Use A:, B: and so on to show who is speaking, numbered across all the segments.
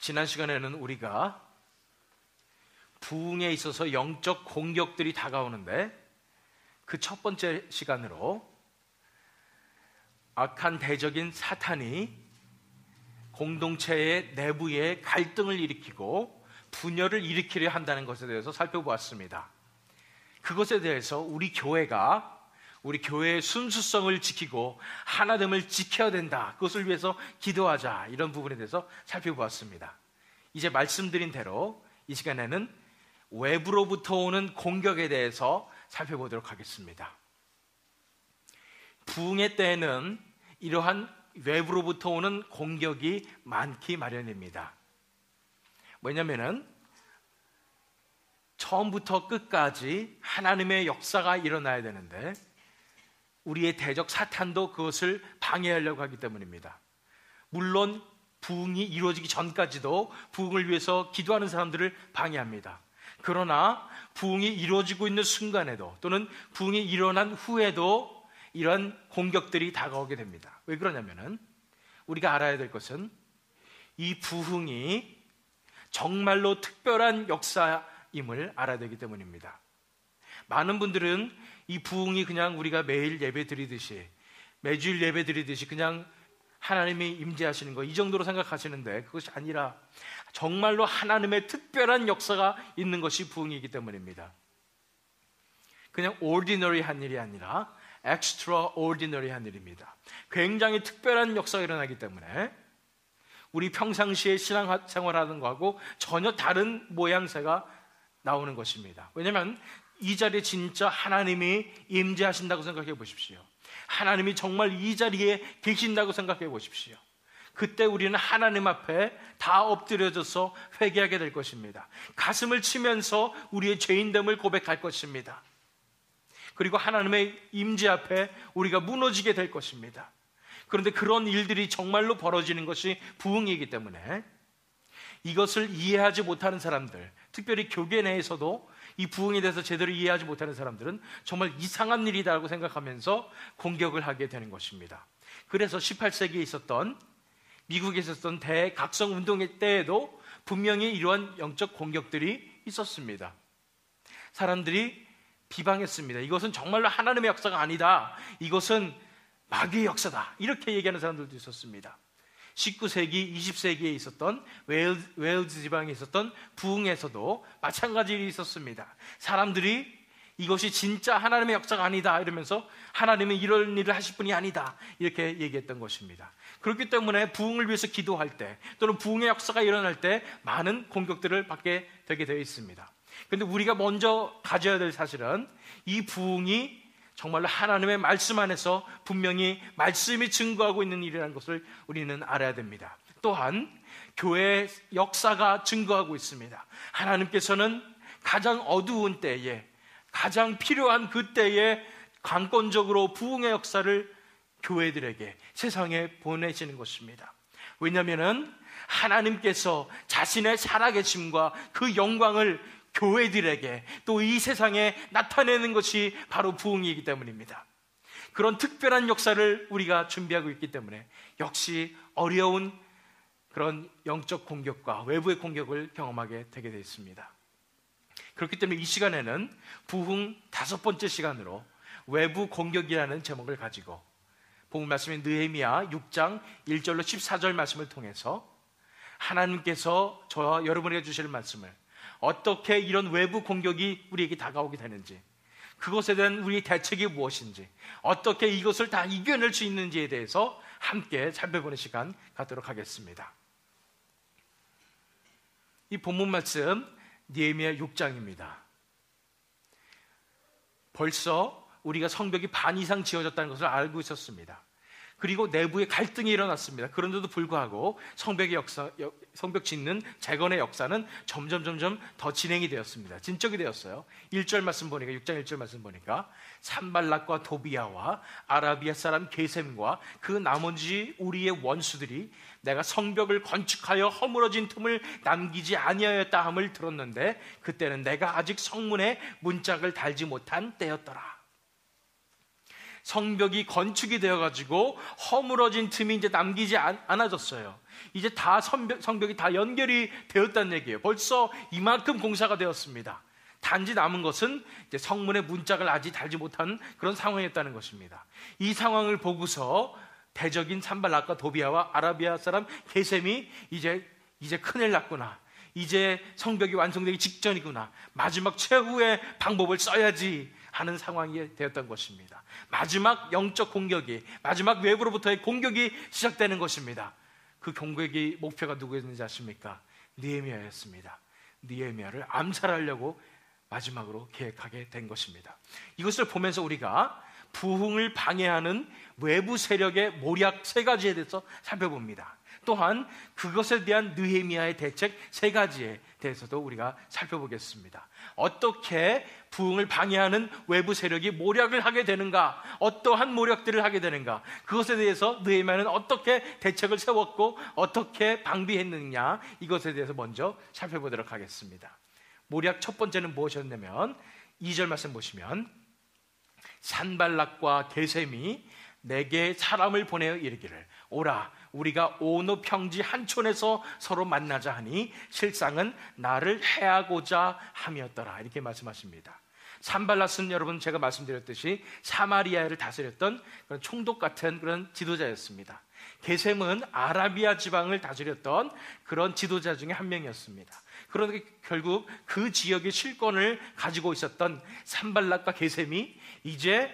A: 지난 시간에는 우리가 부흥에 있어서 영적 공격들이 다가오는데, 그 첫 번째 시간으로 악한 대적인 사탄이 공동체의 내부에 갈등을 일으키고 분열을 일으키려 한다는 것에 대해서 살펴보았습니다. 그것에 대해서 우리 교회의 순수성을 지키고 하나됨을 지켜야 된다, 그것을 위해서 기도하자, 이런 부분에 대해서 살펴보았습니다. 이제 말씀드린 대로 이 시간에는 외부로부터 오는 공격에 대해서 살펴보도록 하겠습니다. 부흥의 때에는 이러한 외부로부터 오는 공격이 많기 마련입니다. 왜냐하면 처음부터 끝까지 하나님의 역사가 일어나야 되는데 우리의 대적 사탄도 그것을 방해하려고 하기 때문입니다. 물론 부흥이 이루어지기 전까지도 부흥을 위해서 기도하는 사람들을 방해합니다. 그러나 부흥이 이루어지고 있는 순간에도, 또는 부흥이 일어난 후에도 이런 공격들이 다가오게 됩니다. 왜 그러냐면은 우리가 알아야 될 것은 이 부흥이 정말로 특별한 역사임을 알아야 되기 때문입니다. 많은 분들은 이 부흥이 그냥 우리가 매일 예배 드리듯이, 매주일 예배 드리듯이 그냥 하나님이 임재하시는 거, 이 정도로 생각하시는데 그것이 아니라 정말로 하나님의 특별한 역사가 있는 것이 부흥이기 때문입니다. 그냥 ordiнаry한 일이 아니라 extraordinary한 일입니다. 굉장히 특별한 역사가 일어나기 때문에 우리 평상시에 신앙생활하는 거하고 전혀 다른 모양새가 나오는 것입니다. 왜냐하면 이 자리에 진짜 하나님이 임재하신다고 생각해 보십시오. 하나님이 정말 이 자리에 계신다고 생각해 보십시오. 그때 우리는 하나님 앞에 다 엎드려져서 회개하게 될 것입니다. 가슴을 치면서 우리의 죄인됨을 고백할 것입니다. 그리고 하나님의 임재 앞에 우리가 무너지게 될 것입니다. 그런데 그런 일들이 정말로 벌어지는 것이 부흥이기 때문에 이것을 이해하지 못하는 사람들, 특별히 교계 내에서도 이 부흥에 대해서 제대로 이해하지 못하는 사람들은 정말 이상한 일이다라고 생각하면서 공격을 하게 되는 것입니다. 그래서 18세기에 있었던, 미국에 있었던 대각성 운동의 때에도 분명히 이러한 영적 공격들이 있었습니다. 사람들이 비방했습니다. 이것은 정말로 하나님의 역사가 아니다, 이것은 마귀의 역사다, 이렇게 얘기하는 사람들도 있었습니다. 19세기, 20세기에 있었던 웨일즈 지방에 있었던 부흥에서도 마찬가지 일이 있었습니다. 사람들이 이것이 진짜 하나님의 역사가 아니다 이러면서 하나님은 이런 일을 하실 분이 아니다, 이렇게 얘기했던 것입니다. 그렇기 때문에 부흥을 위해서 기도할 때, 또는 부흥의 역사가 일어날 때 많은 공격들을 받게 되게 되어 있습니다. 그런데 우리가 먼저 가져야 될 사실은 이 부흥이 정말로 하나님의 말씀 안에서 분명히 말씀이 증거하고 있는 일이라는 것을 우리는 알아야 됩니다. 또한 교회의 역사가 증거하고 있습니다. 하나님께서는 가장 어두운 때에, 가장 필요한 그 때에 강권적으로 부흥의 역사를 교회들에게, 세상에 보내시는 것입니다. 왜냐하면 하나님께서 자신의 살아계심과 그 영광을 교회들에게, 또 이 세상에 나타내는 것이 바로 부흥이기 때문입니다. 그런 특별한 역사를 우리가 준비하고 있기 때문에 역시 어려운 그런 영적 공격과 외부의 공격을 경험하게 되게 되어 있습니다. 그렇기 때문에 이 시간에는 부흥 5번째 시간으로 외부 공격이라는 제목을 가지고 본문 말씀인 느헤미야 6장 1절로 14절 말씀을 통해서 하나님께서 저와 여러분에게 주실 말씀을, 어떻게 이런 외부 공격이 우리에게 다가오게 되는지, 그것에 대한 우리의 대책이 무엇인지, 어떻게 이것을 다 이겨낼 수 있는지에 대해서 함께 살펴보는 시간 갖도록 하겠습니다. 이 본문 말씀 느헤미야 6장입니다. 벌써 우리가 성벽이 반 이상 지어졌다는 것을 알고 있었습니다. 그리고 내부에 갈등이 일어났습니다. 그런데도 불구하고 성벽 짓는 재건의 역사는 점점 더 진행이 되었습니다. 진척이 되었어요. 1절 말씀 보니까, 6장 1절 말씀 보니까 산발락과 도비야와 아라비아 사람 게셈과 그 나머지 우리의 원수들이 내가 성벽을 건축하여 허물어진 틈을 남기지 아니하였다 함을 들었는데 그때는 내가 아직 성문에 문짝을 달지 못한 때였더라. 성벽이 건축이 되어가지고 허물어진 틈이 이제 남기지 않아졌어요. 이제 다 성벽이 다 연결이 되었다는 얘기예요. 벌써 이만큼 공사가 되었습니다. 단지 남은 것은 이제 성문의 문짝을 아직 달지 못한 그런 상황이었다는 것입니다. 이 상황을 보고서 대적인 산발락과 도비아와 아라비아 사람 게셈이 이제 큰일 났구나, 이제 성벽이 완성되기 직전이구나, 마지막 최후의 방법을 써야지 하는 상황이 되었던 것입니다. 마지막 영적 공격이, 마지막 외부로부터의 공격이 시작되는 것입니다. 그 공격의 목표가 누구였는지 아십니까? 느헤미야였습니다. 느헤미야를 암살하려고 마지막으로 계획하게 된 것입니다. 이것을 보면서 우리가 부흥을 방해하는 외부 세력의 모략 3가지에 대해서 살펴봅니다. 또한 그것에 대한 느헤미야의 대책 3가지에 대해서도 우리가 살펴보겠습니다. 어떻게 부흥을 방해하는 외부 세력이 모략을 하게 되는가, 어떠한 모략들을 하게 되는가, 그것에 대해서 느헤미야는 어떻게 대책을 세웠고 어떻게 방비했느냐, 이것에 대해서 먼저 살펴보도록 하겠습니다. 모략 첫 번째는 무엇이었냐면 2절 말씀 보시면, 산발락과 게셈이 내게 사람을 보내어 이르기를, 오라 우리가 오노 평지 한촌에서 서로 만나자 하니 실상은 나를 해하고자 함이었더라, 이렇게 말씀하십니다. 산발락은 여러분 제가 말씀드렸듯이 사마리아를 다스렸던 그런 총독 같은 그런 지도자였습니다. 게셈은 아라비아 지방을 다스렸던 그런 지도자 중에 한 명이었습니다. 그런데 결국 그 지역의 실권을 가지고 있었던 산발락과 게셈이 이제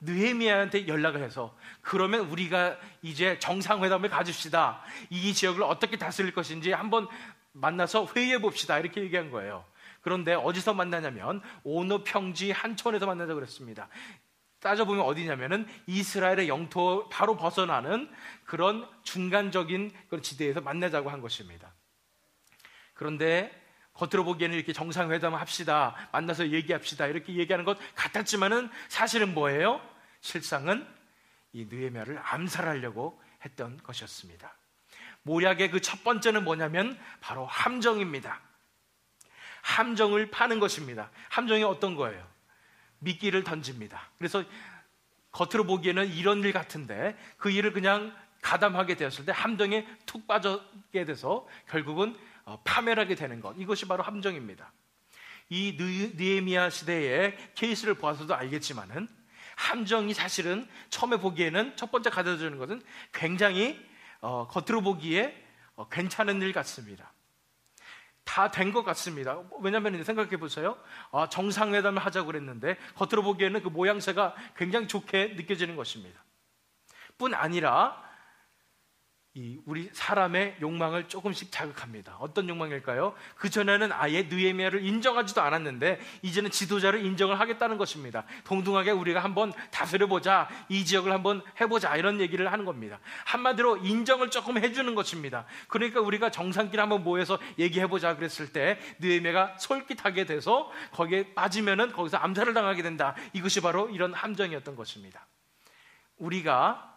A: 느헤미야한테 연락을 해서, 그러면 우리가 이제 정상회담을 가집시다, 이 지역을 어떻게 다스릴 것인지 한번 만나서 회의해 봅시다, 이렇게 얘기한 거예요. 그런데 어디서 만나냐면 오노 평지 한촌에서 만나자고 그랬습니다. 따져보면 어디냐면은 이스라엘의 영토 바로 벗어나는 그런 중간적인 그런 지대에서 만나자고 한 것입니다. 그런데 겉으로 보기에는 이렇게 정상회담을 합시다, 만나서 얘기합시다, 이렇게 얘기하는 것 같았지만은 사실은 뭐예요? 실상은 이 느헤미야를 암살하려고 했던 것이었습니다. 모략의 그 첫 번째는 뭐냐면 바로 함정입니다. 함정을 파는 것입니다. 함정이 어떤 거예요? 미끼를 던집니다. 그래서 겉으로 보기에는 이런 일 같은데 그 일을 그냥 가담하게 되었을 때 함정에 툭 빠지게 돼서 결국은 파멸하게 되는 것, 이것이 바로 함정입니다. 이 느헤미야 시대의 케이스를 보아서도 알겠지만은 함정이 사실은 처음에 보기에는 첫 번째 가져주는 것은 굉장히 겉으로 보기에 괜찮은 일 같습니다. 다 된 것 같습니다. 왜냐하면 생각해 보세요. 정상회담을 하자고 그랬는데 겉으로 보기에는 그 모양새가 굉장히 좋게 느껴지는 것입니다. 뿐 아니라 우리 사람의 욕망을 조금씩 자극합니다. 어떤 욕망일까요? 그전에는 아예 느헤미야를 인정하지도 않았는데 이제는 지도자를 인정을 하겠다는 것입니다. 동등하게 우리가 한번 다스려보자, 이 지역을 한번 해보자, 이런 얘기를 하는 겁니다. 한마디로 인정을 조금 해주는 것입니다. 그러니까 우리가 정상끼리 한번 모여서 얘기해보자 그랬을 때 느헤미야가 솔깃하게 돼서 거기에 빠지면은 거기서 암살을 당하게 된다. 이것이 바로 이런 함정이었던 것입니다. 우리가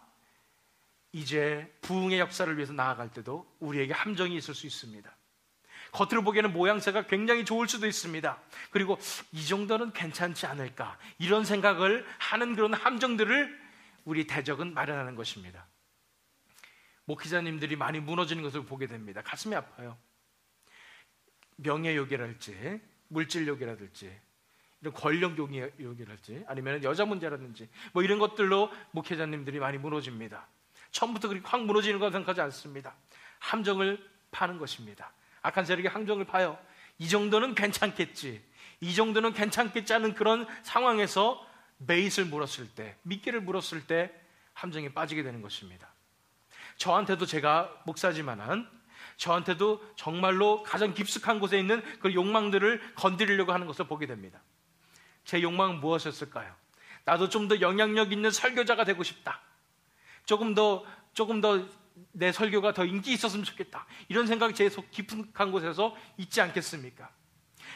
A: 이제 부흥의 역사를 위해서 나아갈 때도 우리에게 함정이 있을 수 있습니다. 겉으로 보기에는 모양새가 굉장히 좋을 수도 있습니다. 그리고 이 정도는 괜찮지 않을까, 이런 생각을 하는 그런 함정들을 우리 대적은 마련하는 것입니다. 목회자님들이 많이 무너지는 것을 보게 됩니다. 가슴이 아파요. 명예욕이랄지 물질욕이라든지 이런 권력욕이랄지 아니면 여자 문제라든지 뭐 이런 것들로 목회자님들이 많이 무너집니다. 처음부터 그렇게 확 무너지는 건 생각하지 않습니다. 함정을 파는 것입니다. 악한 세력이 함정을 파요. 이 정도는 괜찮겠지, 이 정도는 괜찮겠지 하는 그런 상황에서 베이스를 물었을 때, 미끼를 물었을 때 함정에 빠지게 되는 것입니다. 저한테도, 제가 목사지만은 저한테도 정말로 가장 깊숙한 곳에 있는 그 욕망들을 건드리려고 하는 것을 보게 됩니다. 제 욕망은 무엇이었을까요? 나도 좀 더 영향력 있는 설교자가 되고 싶다, 조금 더 내 설교가 더 인기 있었으면 좋겠다, 이런 생각이 제 속 깊은 곳에서 있지 않겠습니까?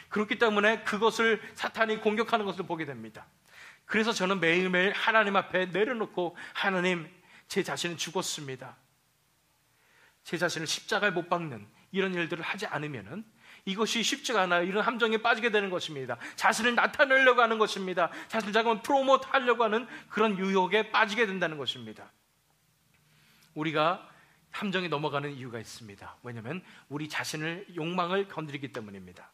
A: 그렇기 때문에 그것을 사탄이 공격하는 것을 보게 됩니다. 그래서 저는 매일매일 하나님 앞에 내려놓고, 하나님, 제 자신은 죽었습니다, 제 자신을 십자가에 못 박는 이런 일들을 하지 않으면은 이것이 쉽지가 않아요. 이런 함정에 빠지게 되는 것입니다. 자신을 나타내려고 하는 것입니다. 자신을 자꾸만 프로모트 하려고 하는 그런 유혹에 빠지게 된다는 것입니다. 우리가 함정에 넘어가는 이유가 있습니다. 왜냐하면 우리 자신을 욕망을 건드리기 때문입니다.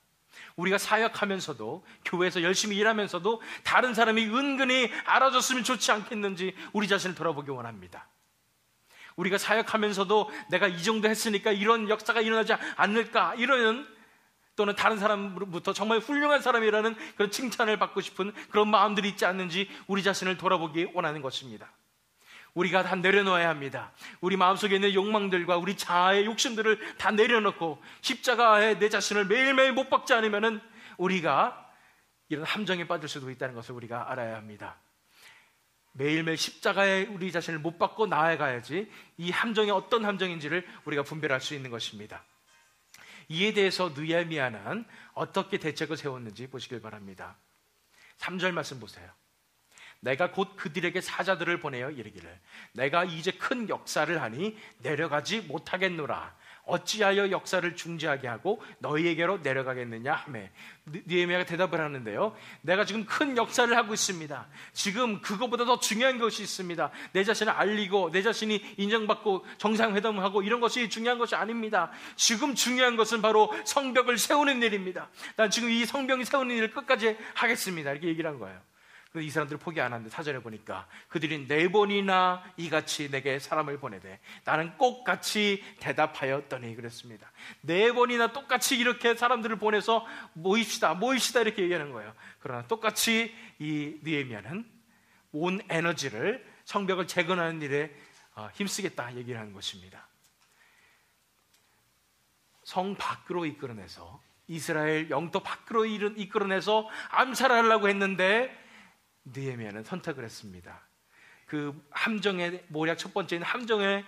A: 우리가 사역하면서도, 교회에서 열심히 일하면서도 다른 사람이 은근히 알아줬으면 좋지 않겠는지 우리 자신을 돌아보기 원합니다. 우리가 사역하면서도 내가 이 정도 했으니까 이런 역사가 일어나지 않을까, 이런, 또는 다른 사람으로부터 정말 훌륭한 사람이라는 그런 칭찬을 받고 싶은 그런 마음들이 있지 않는지 우리 자신을 돌아보기 원하는 것입니다. 우리가 다 내려놓아야 합니다. 우리 마음속에 있는 욕망들과 우리 자아의 욕심들을 다 내려놓고 십자가에 내 자신을 매일매일 못 박지 않으면 우리가 이런 함정에 빠질 수도 있다는 것을 우리가 알아야 합니다. 매일매일 십자가에 우리 자신을 못 박고 나아가야지 이 함정이 어떤 함정인지를 우리가 분별할 수 있는 것입니다. 이에 대해서 느헤미야는 어떻게 대책을 세웠는지 보시길 바랍니다. 3절 말씀 보세요. 내가 곧 그들에게 사자들을 보내어 이르기를 내가 이제 큰 역사를 하니 내려가지 못하겠노라. 어찌하여 역사를 중지하게 하고 너희에게로 내려가겠느냐 하매 느헤미야가 대답을 하는데요, 내가 지금 큰 역사를 하고 있습니다. 지금 그것보다 더 중요한 것이 있습니다. 내 자신을 알리고 내 자신이 인정받고 정상회담을 하고 이런 것이 중요한 것이 아닙니다. 지금 중요한 것은 바로 성벽을 세우는 일입니다. 난 지금 이 성벽이 세우는 일을 끝까지 하겠습니다. 이렇게 얘기를 한 거예요. 이 사람들 포기 안 하는데 4절에 보니까 그들이 4번이나 이같이 내게 사람을 보내되 나는 꼭같이 대답하였더니 그랬습니다. 4번이나 똑같이 이렇게 사람들을 보내서 모입시다 이렇게 얘기하는 거예요. 그러나 똑같이 이 느헤미야는 온 에너지를 성벽을 재건하는 일에 힘쓰겠다 얘기를 하는 것입니다. 성 밖으로 이끌어내서 이스라엘 영토 밖으로 이끌어내서 암살하려고 했는데 느헤미야는 선택을 했습니다. 그 함정의 모략 첫 번째인 함정에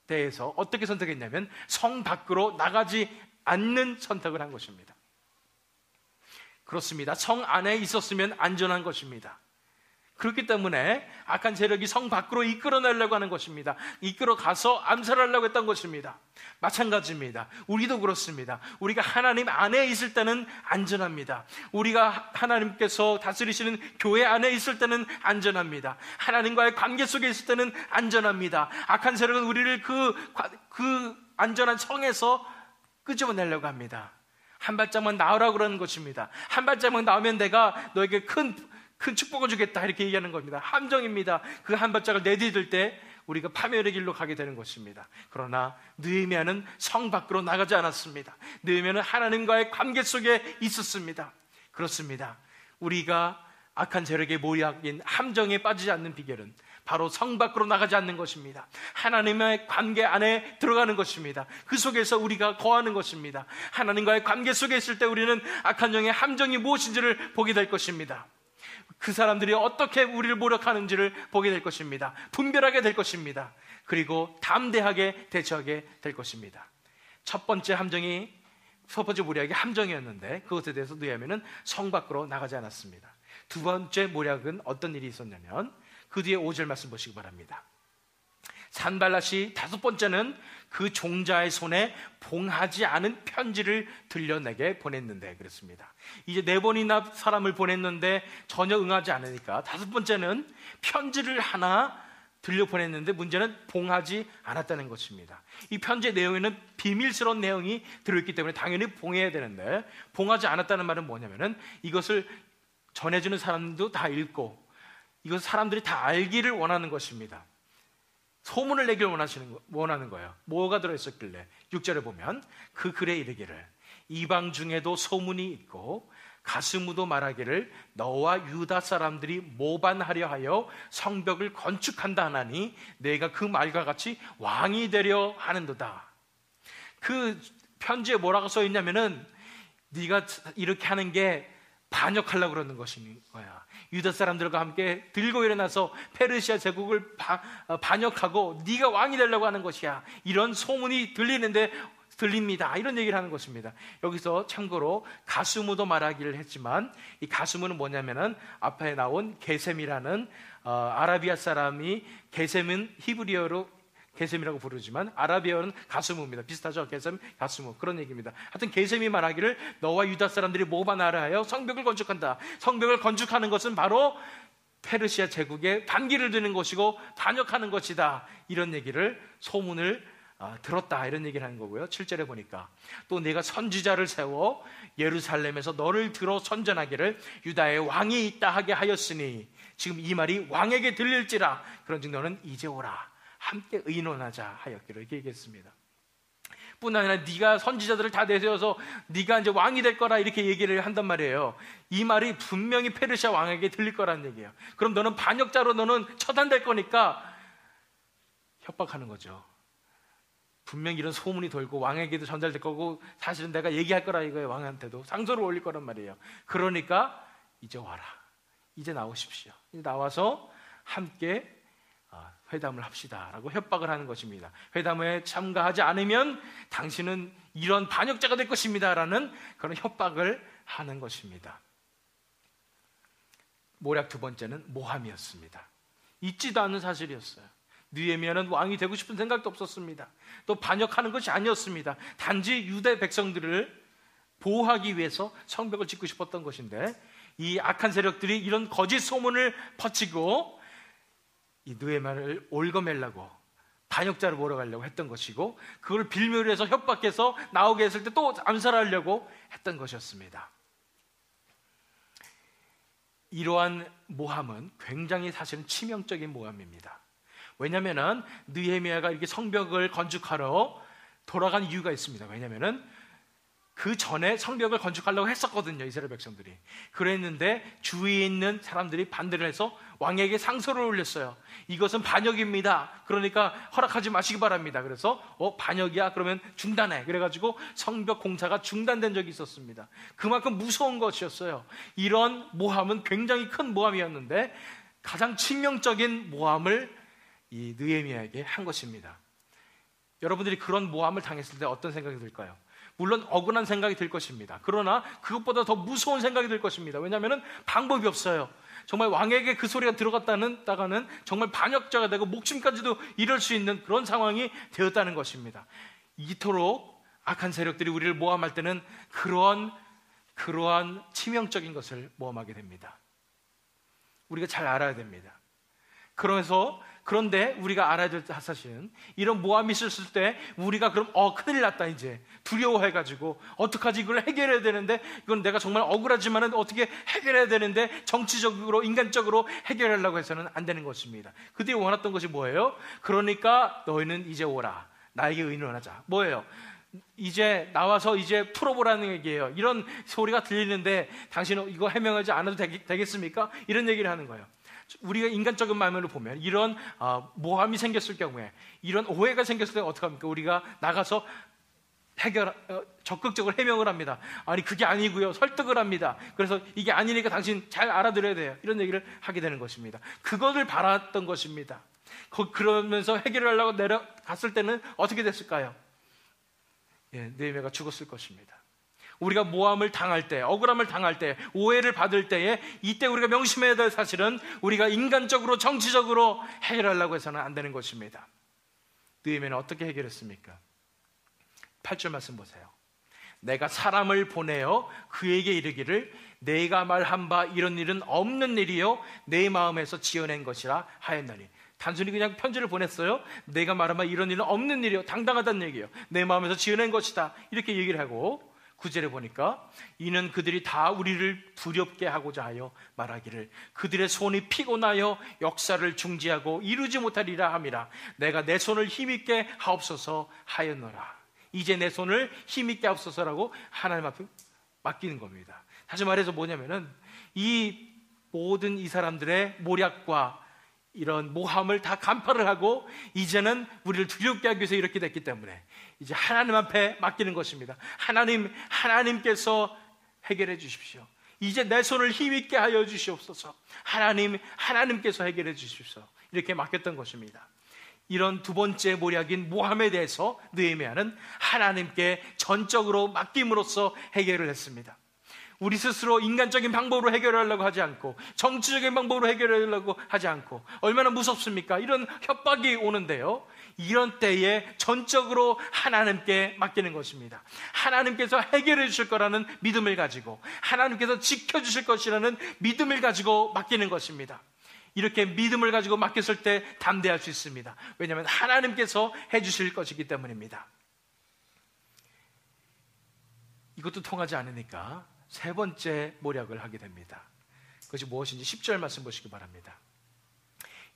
A: 대해서 어떻게 선택했냐면 성 밖으로 나가지 않는 선택을 한 것입니다. 그렇습니다. 성 안에 있었으면 안전한 것입니다. 그렇기 때문에 악한 세력이 성 밖으로 이끌어내려고 하는 것입니다. 이끌어 가서 암살하려고 했던 것입니다. 마찬가지입니다. 우리도 그렇습니다. 우리가 하나님 안에 있을 때는 안전합니다. 우리가 하나님께서 다스리시는 교회 안에 있을 때는 안전합니다. 하나님과의 관계 속에 있을 때는 안전합니다. 악한 세력은 우리를 그 안전한 성에서 끄집어내려고 합니다. 한 발짝만 나오라고 그러는 것입니다. 한 발짝만 나오면 내가 너에게 큰 축복을 주겠다 이렇게 얘기하는 겁니다. 함정입니다. 그 한 발짝을 내디딜 때 우리가 파멸의 길로 가게 되는 것입니다. 그러나 느헤미야는 성 밖으로 나가지 않았습니다. 느헤미야는 하나님과의 관계 속에 있었습니다. 그렇습니다. 우리가 악한 세력의 모략인 함정에 빠지지 않는 비결은 바로 성 밖으로 나가지 않는 것입니다. 하나님의 관계 안에 들어가는 것입니다. 그 속에서 우리가 거하는 것입니다. 하나님과의 관계 속에 있을 때 우리는 악한 영의 함정이 무엇인지를 보게 될 것입니다. 그 사람들이 어떻게 우리를 모략하는지를 보게 될 것입니다. 분별하게 될 것입니다. 그리고 담대하게 대처하게 될 것입니다. 첫 번째 모략이 함정이었는데 그것에 대해서 느헤미야는 성 밖으로 나가지 않았습니다. 두 번째 모략은 어떤 일이 있었냐면 그 뒤에 5절 말씀 보시기 바랍니다. 산발랏이 다섯 번째는 그 종자의 손에 봉하지 않은 편지를 들려내게 보냈는데 그랬습니다. 이제 4번이나 사람을 보냈는데 전혀 응하지 않으니까 다섯 번째는 편지를 하나 들려 보냈는데 문제는 봉하지 않았다는 것입니다. 이 편지의 내용에는 비밀스러운 내용이 들어있기 때문에 당연히 봉해야 되는데 봉하지 않았다는 말은 뭐냐면은 이것을 전해주는 사람도 다 읽고 이것을 사람들이 다 알기를 원하는 것입니다. 소문을 내기를 원하는 거예요. 뭐가 들어있었길래 6절에 보면 그 글에 이르기를 이방 중에도 소문이 있고 가스무도 말하기를 너와 유다 사람들이 모반하려 하여 성벽을 건축한다 하나니 내가 그 말과 같이 왕이 되려 하는도다. 그 편지에 뭐라고 써 있냐면은 네가 이렇게 하는 게 반역하려고 그러는 것인 거야. 유다 사람들과 함께 들고 일어나서 페르시아 제국을 반역하고 네가 왕이 되려고 하는 것이야. 이런 소문이 들립니다. 이런 얘기를 하는 것입니다. 여기서 참고로 가스무도 말하기를 했지만 이 가스무는 뭐냐면은 앞에 나온 게셈이라는 아라비아 사람이 게셈은 히브리어로 게셈이라고 부르지만 아라비아어는 가스무입니다. 비슷하죠? 게셈, 가스무. 그런 얘기입니다. 하여튼 게셈이 말하기를 너와 유다 사람들이 모압 나라하여 성벽을 건축한다. 성벽을 건축하는 것은 바로 페르시아 제국에 반기를 드는 것이고 반역하는 것이다. 이런 얘기를 소문을 들었다. 이런 얘기를 하는 거고요. 7절에 보니까 또 내가 선지자를 세워 예루살렘에서 너를 들어 선전하기를 유다의 왕이 있다 하게 하였으니 지금 이 말이 왕에게 들릴지라 그런즉 너는 이제 오라 함께 의논하자 하였기를 이렇게 얘기했습니다. 뿐 아니라 네가 선지자들을 다 내세워서 네가 이제 왕이 될 거라 이렇게 얘기를 한단 말이에요. 이 말이 분명히 페르시아 왕에게 들릴 거라는 얘기예요. 그럼 너는 반역자로 너는 처단될 거니까 협박하는 거죠. 분명히 이런 소문이 돌고 왕에게도 전달될 거고 사실은 내가 얘기할 거라 이거예요. 왕한테도 상소를 올릴 거란 말이에요. 그러니까 이제 와라. 이제 나오십시오. 이제 나와서 함께 회담을 합시다라고 협박을 하는 것입니다. 회담에 참가하지 않으면 당신은 이런 반역자가 될 것입니다라는 그런 협박을 하는 것입니다. 모략 두 번째는 모함이었습니다. 있지도 않은 사실이었어요. 느헤미야는 왕이 되고 싶은 생각도 없었습니다. 또 반역하는 것이 아니었습니다. 단지 유대 백성들을 보호하기 위해서 성벽을 짓고 싶었던 것인데 이 악한 세력들이 이런 거짓 소문을 퍼치고 이 느헤미야를 얽어매려고 반역자로 몰아가려고 했던 것이고 그걸 빌미로 해서 협박해서 나오게 했을 때 또 암살하려고 했던 것이었습니다. 이러한 모함은 굉장히 사실은 치명적인 모함입니다. 왜냐하면 느헤미야가 이렇게 성벽을 건축하러 돌아간 이유가 있습니다. 왜냐하면 그 전에 성벽을 건축하려고 했었거든요. 이스라엘 백성들이. 그랬는데 주위에 있는 사람들이 반대를 해서 왕에게 상소를 올렸어요. 이것은 반역입니다. 그러니까 허락하지 마시기 바랍니다. 그래서 반역이야? 그러면 중단해. 그래가지고 성벽 공사가 중단된 적이 있었습니다. 그만큼 무서운 것이었어요. 이런 모함은 굉장히 큰 모함이었는데 가장 치명적인 모함을 이 느헤미야에게 한 것입니다. 여러분들이 그런 모함을 당했을 때 어떤 생각이 들까요? 물론 억울한 생각이 들 것입니다. 그러나 그것보다 더 무서운 생각이 들 것입니다. 왜냐하면 방법이 없어요. 정말 왕에게 그 소리가 들어갔다가는 정말 반역자가 되고 목숨까지도 잃을 수 있는 그런 상황이 되었다는 것입니다. 이토록 악한 세력들이 우리를 모함할 때는 그러한 치명적인 것을 모함하게 됩니다. 우리가 잘 알아야 됩니다. 그런데 우리가 알아야 될 사실은 이런 모함이 있었을 때 우리가 그럼 큰일 났다 이제 두려워해가지고 어떡하지 이걸 해결해야 되는데 이건 내가 정말 억울하지만은 어떻게 해결해야 되는데 정치적으로 인간적으로 해결하려고 해서는 안 되는 것입니다. 그들이 원했던 것이 뭐예요? 그러니까 너희는 이제 오라 나에게 의논하자. 뭐예요? 이제 나와서 이제 풀어보라는 얘기예요. 이런 소리가 들리는데 당신은 이거 해명하지 않아도 되겠습니까? 이런 얘기를 하는 거예요. 우리가 인간적인 마음으로 보면 이런 모함이 생겼을 경우에 이런 오해가 생겼을 때 어떻게 합니까? 우리가 나가서 적극적으로 해명을 합니다. 아니 그게 아니고요. 설득을 합니다. 그래서 이게 아니니까 당신 잘 알아들어야 돼요. 이런 얘기를 하게 되는 것입니다. 그것을 바랐던 것입니다. 그러면서 해결하려고 내려갔을 때는 어떻게 됐을까요? 느헤미야가 죽었을 것입니다. 우리가 모함을 당할 때, 억울함을 당할 때, 오해를 받을 때에 이때 우리가 명심해야 될 사실은 우리가 인간적으로 정치적으로 해결하려고 해서는 안 되는 것입니다. 느헤미야는 어떻게 해결했습니까? 8절 말씀 보세요. 내가 사람을 보내어 그에게 이르기를 내가 말한 바 이런 일은 없는 일이요 내 마음에서 지어낸 것이라 하였나니. 단순히 그냥 편지를 보냈어요. 내가 말한 바 이런 일은 없는 일이요 당당하다는 얘기예요. 내 마음에서 지어낸 것이다 이렇게 얘기를 하고 9절에 보니까 이는 그들이 다 우리를 두렵게 하고자 하여 말하기를 그들의 손이 피곤하여 역사를 중지하고 이루지 못하리라 함이라. 내가 내 손을 힘있게 하옵소서 하였노라. 이제 내 손을 힘있게 하옵소서라고 하나님 앞에 맡기는 겁니다. 다시 말해서 뭐냐면은 이 모든 이 사람들의 모략과 이런 모함을 다 간파를 하고 이제는 우리를 두렵게 하기 위해서 이렇게 됐기 때문에 이제 하나님 앞에 맡기는 것입니다. 하나님께서 해결해 주십시오. 이제 내 손을 힘있게 하여 주시옵소서. 하나님께서 해결해 주십시오. 이렇게 맡겼던 것입니다. 이런 두 번째 모략인 모함에 대해서 느헤미야는 하나님께 전적으로 맡김으로써 해결을 했습니다. 우리 스스로 인간적인 방법으로 해결하려고 하지 않고 정치적인 방법으로 해결하려고 하지 않고 얼마나 무섭습니까? 이런 협박이 오는데요. 이런 때에 전적으로 하나님께 맡기는 것입니다. 하나님께서 해결해 주실 거라는 믿음을 가지고, 하나님께서 지켜주실 것이라는 믿음을 가지고 맡기는 것입니다. 이렇게 믿음을 가지고 맡겼을 때 담대할 수 있습니다. 왜냐하면 하나님께서 해주실 것이기 때문입니다. 이것도 통하지 않으니까 세 번째 모략을 하게 됩니다. 그것이 무엇인지 10절 말씀 보시기 바랍니다.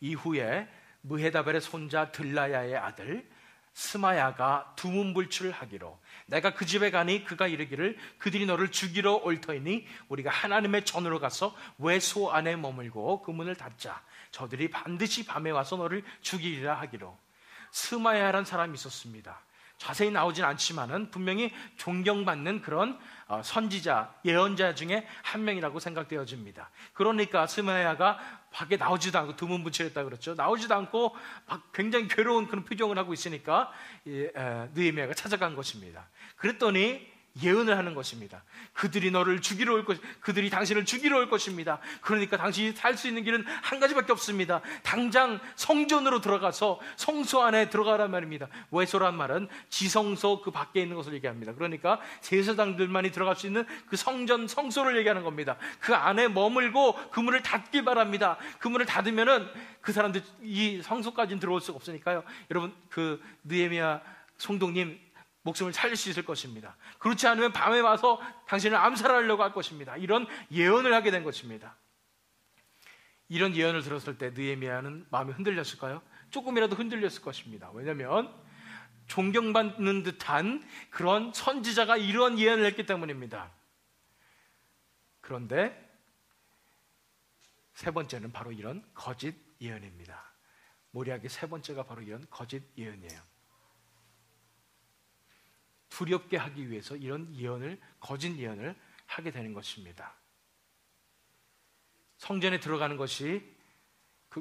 A: 이후에 무헤다벨의 손자 들라야의 아들 스마야가 두문불출을 하기로, 내가 그 집에 가니 그가 이르기를 그들이 너를 죽이러 올 터이니 우리가 하나님의 전으로 가서 외소 안에 머물고 그 문을 닫자. 저들이 반드시 밤에 와서 너를 죽이리라 하기로. 스마야라는 사람이 있었습니다. 자세히 나오진 않지만은 분명히 존경받는 그런 선지자, 예언자 중에 한 명이라고 생각되어집니다. 그러니까 스마야가 밖에 나오지도 않고 두문불출했다 그랬죠. 나오지도 않고 굉장히 괴로운 그런 표정을 하고 있으니까 느헤미야가 찾아간 것입니다. 그랬더니 예언을 하는 것입니다. 그들이 너를 죽이러 올 것, 그들이 당신을 죽이러 올 것입니다. 그러니까 당신이 살 수 있는 길은 한 가지밖에 없습니다. 당장 성전으로 들어가서 성소 안에 들어가란 말입니다. 외소란 말은 지성소 그 밖에 있는 것을 얘기합니다. 그러니까 제사장들만이 들어갈 수 있는 그 성전, 성소를 얘기하는 겁니다. 그 안에 머물고 그 문을 닫길 바랍니다. 그 문을 닫으면은 그 사람들 이 성소까지는 들어올 수가 없으니까요. 여러분, 그 느헤미야 총독님 목숨을 살릴 수 있을 것입니다. 그렇지 않으면 밤에 와서 당신을 암살하려고 할 것입니다. 이런 예언을 하게 된 것입니다. 이런 예언을 들었을 때 느헤미야는 마음이 흔들렸을까요? 조금이라도 흔들렸을 것입니다. 왜냐하면 존경받는 듯한 그런 선지자가 이런 예언을 했기 때문입니다. 그런데 세 번째는 바로 이런 거짓 예언입니다. 모략의 세 번째가 바로 이런 거짓 예언이에요. 두렵게 하기 위해서 이런 예언을, 거짓 예언을 하게 되는 것입니다. 성전에 들어가는 것이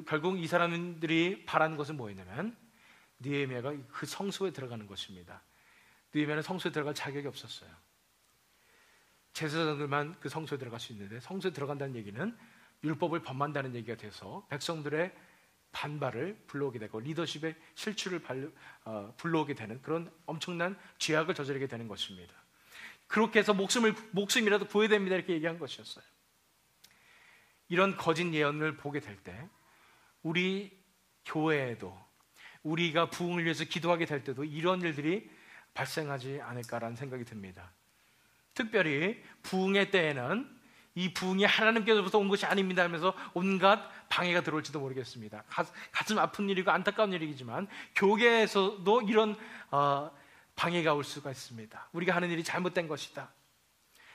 A: 결국 이 사람들이 바라는 것은 뭐였냐면 느헤미야가 그 성소에 들어가는 것입니다. 느헤미야는 성소에 들어갈 자격이 없었어요. 제사장들만 그 성소에 들어갈 수 있는데, 성소에 들어간다는 얘기는 율법을 범한다는 얘기가 돼서 백성들의 반발을 불러오게 되고 리더십의 실추를 불러오게 되는 그런 엄청난 죄악을 저지르게 되는 것입니다. 그렇게 해서 목숨이라도 구해야 됩니다 이렇게 얘기한 것이었어요. 이런 거짓 예언을 보게 될 때 우리 교회에도, 우리가 부흥을 위해서 기도하게 될 때도 이런 일들이 발생하지 않을까라는 생각이 듭니다. 특별히 부흥의 때에는 이 부흥이 하나님께서부터 온 것이 아닙니다 하면서 온갖 방해가 들어올지도 모르겠습니다. 가슴 아픈 일이고 안타까운 일이지만 교계에서도 이런 방해가 올 수가 있습니다. 우리가 하는 일이 잘못된 것이다,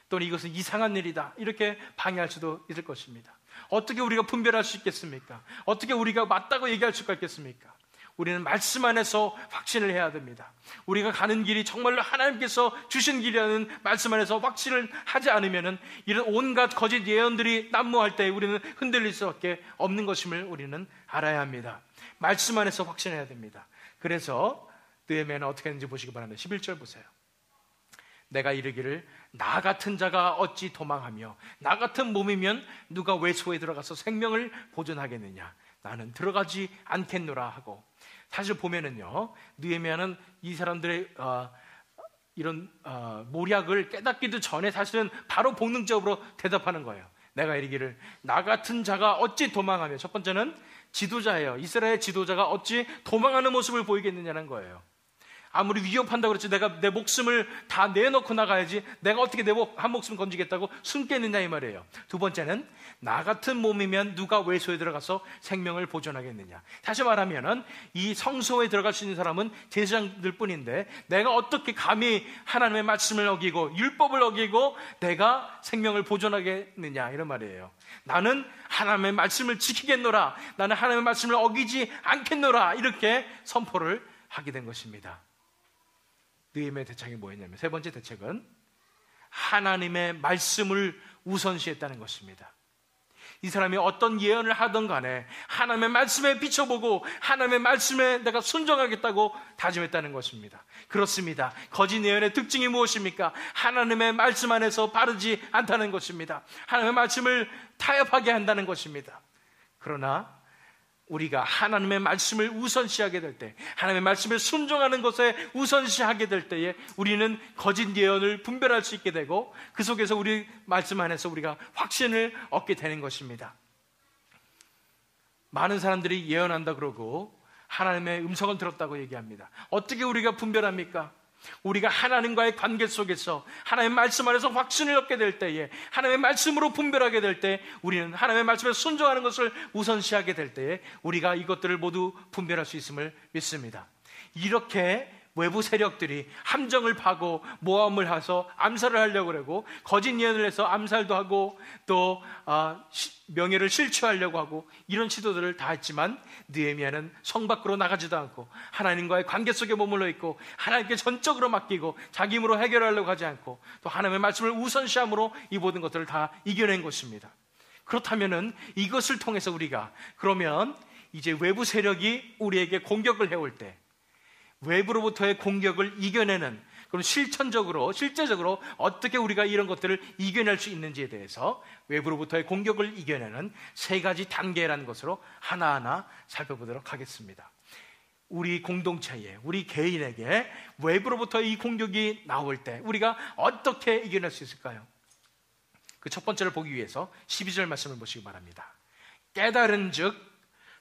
A: 또는 이것은 이상한 일이다, 이렇게 방해할 수도 있을 것입니다. 어떻게 우리가 분별할 수 있겠습니까? 어떻게 우리가 맞다고 얘기할 수가 있겠습니까? 우리는 말씀 안에서 확신을 해야 됩니다. 우리가 가는 길이 정말로 하나님께서 주신 길이라는 말씀 안에서 확신을 하지 않으면 이런 온갖 거짓 예언들이 난무할 때 우리는 흔들릴 수밖에 없는 것임을 우리는 알아야 합니다. 말씀 안에서 확신해야 됩니다. 그래서 느헤미야는 어떻게 했는지 보시기 바랍니다. 11절 보세요. 내가 이르기를 나 같은 자가 어찌 도망하며 나 같은 몸이면 누가 외소에 들어가서 생명을 보존하겠느냐, 나는 들어가지 않겠노라 하고. 사실 보면은요, 느헤미야는 이 사람들의 이런 모략을 깨닫기도 전에 사실은 바로 본능적으로 대답하는 거예요. 내가 이르기를 나 같은 자가 어찌 도망하며, 첫 번째는 지도자예요. 이스라엘 지도자가 어찌 도망하는 모습을 보이겠느냐는 거예요. 아무리 위협한다고 그랬지 내가 내 목숨을 다 내놓고 나가야지 내가 어떻게 한 목숨 건지겠다고 숨겠느냐 이 말이에요. 두 번째는 나 같은 몸이면 누가 외소에 들어가서 생명을 보존하겠느냐. 다시 말하면은 이 성소에 들어갈 수 있는 사람은 제사장들 뿐인데 내가 어떻게 감히 하나님의 말씀을 어기고 율법을 어기고 내가 생명을 보존하겠느냐 이런 말이에요. 나는 하나님의 말씀을 지키겠노라, 나는 하나님의 말씀을 어기지 않겠노라, 이렇게 선포를 하게 된 것입니다. 느헤미야의 대책이 뭐였냐면, 세 번째 대책은 하나님의 말씀을 우선시했다는 것입니다. 이 사람이 어떤 예언을 하던 간에 하나님의 말씀에 비춰보고 하나님의 말씀에 내가 순종하겠다고 다짐했다는 것입니다. 그렇습니다. 거짓 예언의 특징이 무엇입니까? 하나님의 말씀 안에서 바르지 않다는 것입니다. 하나님의 말씀을 타협하게 한다는 것입니다. 그러나 우리가 하나님의 말씀을 우선시하게 될 때, 하나님의 말씀에 순종하는 것에 우선시하게 될 때에 우리는 거짓 예언을 분별할 수 있게 되고, 그 속에서 우리 말씀 안에서 우리가 확신을 얻게 되는 것입니다. 많은 사람들이 예언한다 그러고 하나님의 음성을 들었다고 얘기합니다. 어떻게 우리가 분별합니까? 우리가 하나님과의 관계 속에서 하나님의 말씀 안에서 확신을 얻게 될 때에, 하나님의 말씀으로 분별하게 될 때, 우리는 하나님의 말씀에 순종하는 것을 우선시하게 될 때에 우리가 이것들을 모두 분별할 수 있음을 믿습니다. 이렇게 외부 세력들이 함정을 파고 모함을 해서 암살을 하려고 하고, 거짓 예언을 해서 암살도 하고, 또 명예를 실추하려고 하고, 이런 시도들을 다 했지만 느헤미야는 성 밖으로 나가지도 않고 하나님과의 관계 속에 머물러 있고, 하나님께 전적으로 맡기고 자기 힘으로 해결하려고 하지 않고, 또 하나님의 말씀을 우선시함으로 이 모든 것들을 다 이겨낸 것입니다. 그렇다면은 이것을 통해서 우리가, 그러면 이제 외부 세력이 우리에게 공격을 해올 때 외부로부터의 공격을 이겨내는, 그럼 실질적으로 어떻게 우리가 이런 것들을 이겨낼 수 있는지에 대해서 외부로부터의 공격을 이겨내는 세 가지 단계라는 것으로 하나하나 살펴보도록 하겠습니다. 우리 공동체에, 우리 개인에게 외부로부터 이 공격이 나올 때 우리가 어떻게 이겨낼 수 있을까요? 그 첫 번째를 보기 위해서 12절 말씀을 보시기 바랍니다. 깨달은 즉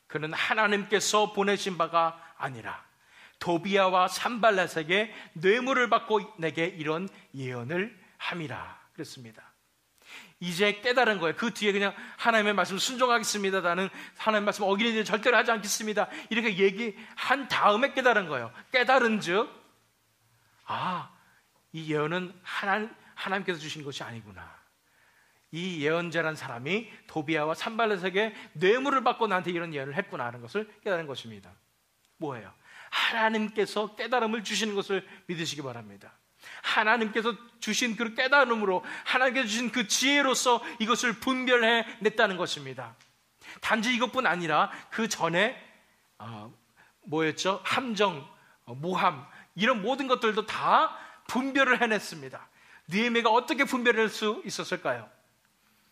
A: 그는 하나님께서 보내신 바가 아니라 도비야와 산발렛에게 뇌물을 받고 내게 이런 예언을 함이라 그랬습니다. 이제 깨달은 거예요. 그 뒤에 그냥 하나님의 말씀을 순종하겠습니다, 나는 하나님의 말씀 어기는 일은 절대로 하지 않겠습니다, 이렇게 얘기한 다음에 깨달은 거예요. 깨달은 즉, 이 예언은 하나님께서 주신 것이 아니구나. 이 예언자란 사람이 도비야와 산발렛에게 뇌물을 받고 나한테 이런 예언을 했구나 하는 것을 깨달은 것입니다. 뭐예요? 하나님께서 깨달음을 주시는 것을 믿으시기 바랍니다. 하나님께서 주신 그 깨달음으로, 하나님께서 주신 그 지혜로서 이것을 분별해 냈다는 것입니다. 단지 이것뿐 아니라 그 전에 함정, 모함, 이런 모든 것들도 다 분별을 해냈습니다. 느헤미야가 어떻게 분별할 수 있었을까요?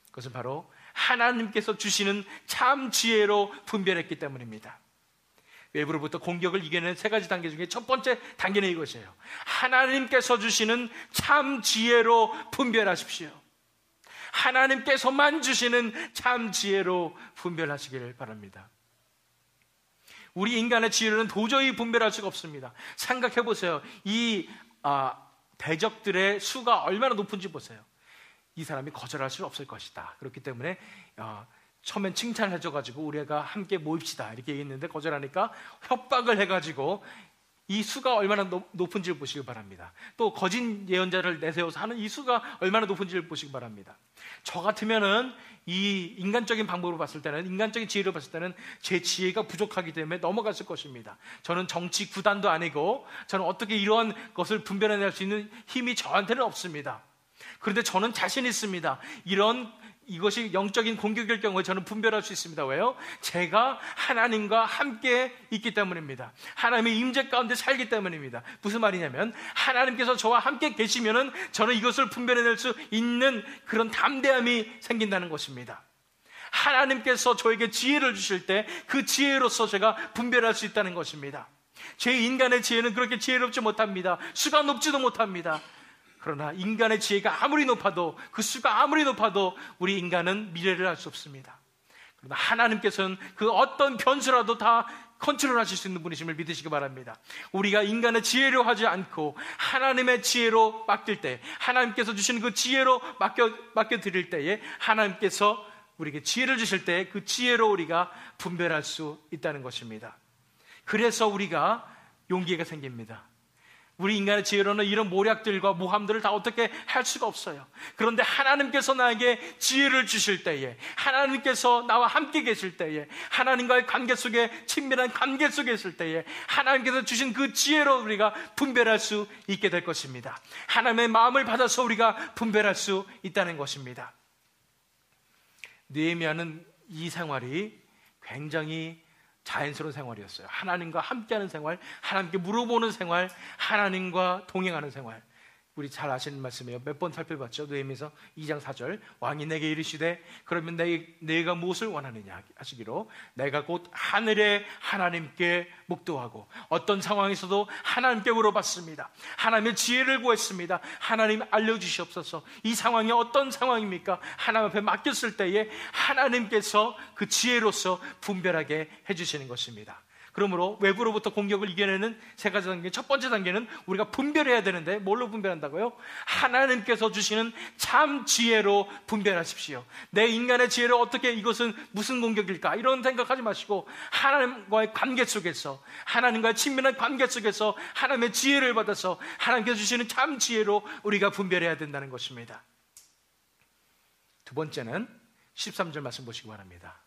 A: 그것은 바로 하나님께서 주시는 참 지혜로 분별했기 때문입니다. 외부로부터 공격을 이겨내는 세 가지 단계 중에 첫 번째 단계는 이것이에요. 하나님께서 주시는 참 지혜로 분별하십시오. 하나님께서만 주시는 참 지혜로 분별하시기를 바랍니다. 우리 인간의 지혜로는 도저히 분별할 수가 없습니다. 생각해 보세요. 이 대적들의 수가 얼마나 높은지 보세요. 이 사람이 거절할 수 없을 것이다. 그렇기 때문에 처음엔 칭찬을 해줘가지고 우리가 함께 모입시다 이렇게 얘기했는데 거절하니까 협박을 해가지고 이 수가 얼마나 높은지를 보시기 바랍니다. 또 거짓 예언자를 내세워서 하는 이 수가 얼마나 높은지를 보시기 바랍니다. 저 같으면은 이 인간적인 방법으로 봤을 때는, 인간적인 지혜로 봤을 때는 제 지혜가 부족하기 때문에 넘어갔을 것입니다. 저는 정치 구단도 아니고 저는 어떻게 이러한 것을 분별해낼 수 있는 힘이 저한테는 없습니다. 그런데 저는 자신 있습니다. 이것이 영적인 공격일 경우에 저는 분별할 수 있습니다. 왜요? 제가 하나님과 함께 있기 때문입니다. 하나님의 임재 가운데 살기 때문입니다. 무슨 말이냐면, 하나님께서 저와 함께 계시면은 저는 이것을 분별해낼 수 있는 그런 담대함이 생긴다는 것입니다. 하나님께서 저에게 지혜를 주실 때 그 지혜로서 제가 분별할 수 있다는 것입니다. 제 인간의 지혜는 그렇게 지혜롭지 못합니다. 수가 높지도 못합니다. 그러나 인간의 지혜가 아무리 높아도, 그 수가 아무리 높아도 우리 인간은 미래를 알 수 없습니다. 그러나 하나님께서는 그 어떤 변수라도 다 컨트롤하실 수 있는 분이심을 믿으시기 바랍니다. 우리가 인간의 지혜로 하지 않고 하나님의 지혜로 맡길 때, 하나님께서 주시는 그 지혜로 맡겨드릴 때에 하나님께서 우리에게 지혜를 주실 때 그 지혜로 우리가 분별할 수 있다는 것입니다. 그래서 우리가 용기가 생깁니다. 우리 인간의 지혜로는 이런 모략들과 모함들을 다 어떻게 할 수가 없어요. 그런데 하나님께서 나에게 지혜를 주실 때에, 하나님께서 나와 함께 계실 때에, 하나님과의 관계 속에, 친밀한 관계 속에 있을 때에 하나님께서 주신 그 지혜로 우리가 분별할 수 있게 될 것입니다. 하나님의 마음을 받아서 우리가 분별할 수 있다는 것입니다. 느헤미야는 이 생활이 굉장히 자연스러운 생활이었어요. 하나님과 함께하는 생활, 하나님께 물어보는 생활, 하나님과 동행하는 생활. 우리 잘 아시는 말씀이에요. 몇 번 살펴봤죠. 느헤미야서 2장 4절. 왕이 내게 이르시되 그러면 내가 무엇을 원하느냐 하시기로 내가 곧 하늘의 하나님께 묵도하고 어떤 상황에서도 하나님께 물어봤습니다. 하나님의 지혜를 구했습니다. 하나님 알려주시옵소서. 이 상황이 어떤 상황입니까? 하나님 앞에 맡겼을 때에 하나님께서 그 지혜로서 분별하게 해주시는 것입니다. 그러므로 외부로부터 공격을 이겨내는 세 가지 단계, 첫 번째 단계는 우리가 분별해야 되는데 뭘로 분별한다고요? 하나님께서 주시는 참 지혜로 분별하십시오. 내 인간의 지혜로 어떻게 이것은 무슨 공격일까? 이런 생각하지 마시고 하나님과의 관계 속에서, 하나님과의 친밀한 관계 속에서 하나님의 지혜를 받아서 하나님께서 주시는 참 지혜로 우리가 분별해야 된다는 것입니다. 두 번째는 13절 말씀 보시기 바랍니다.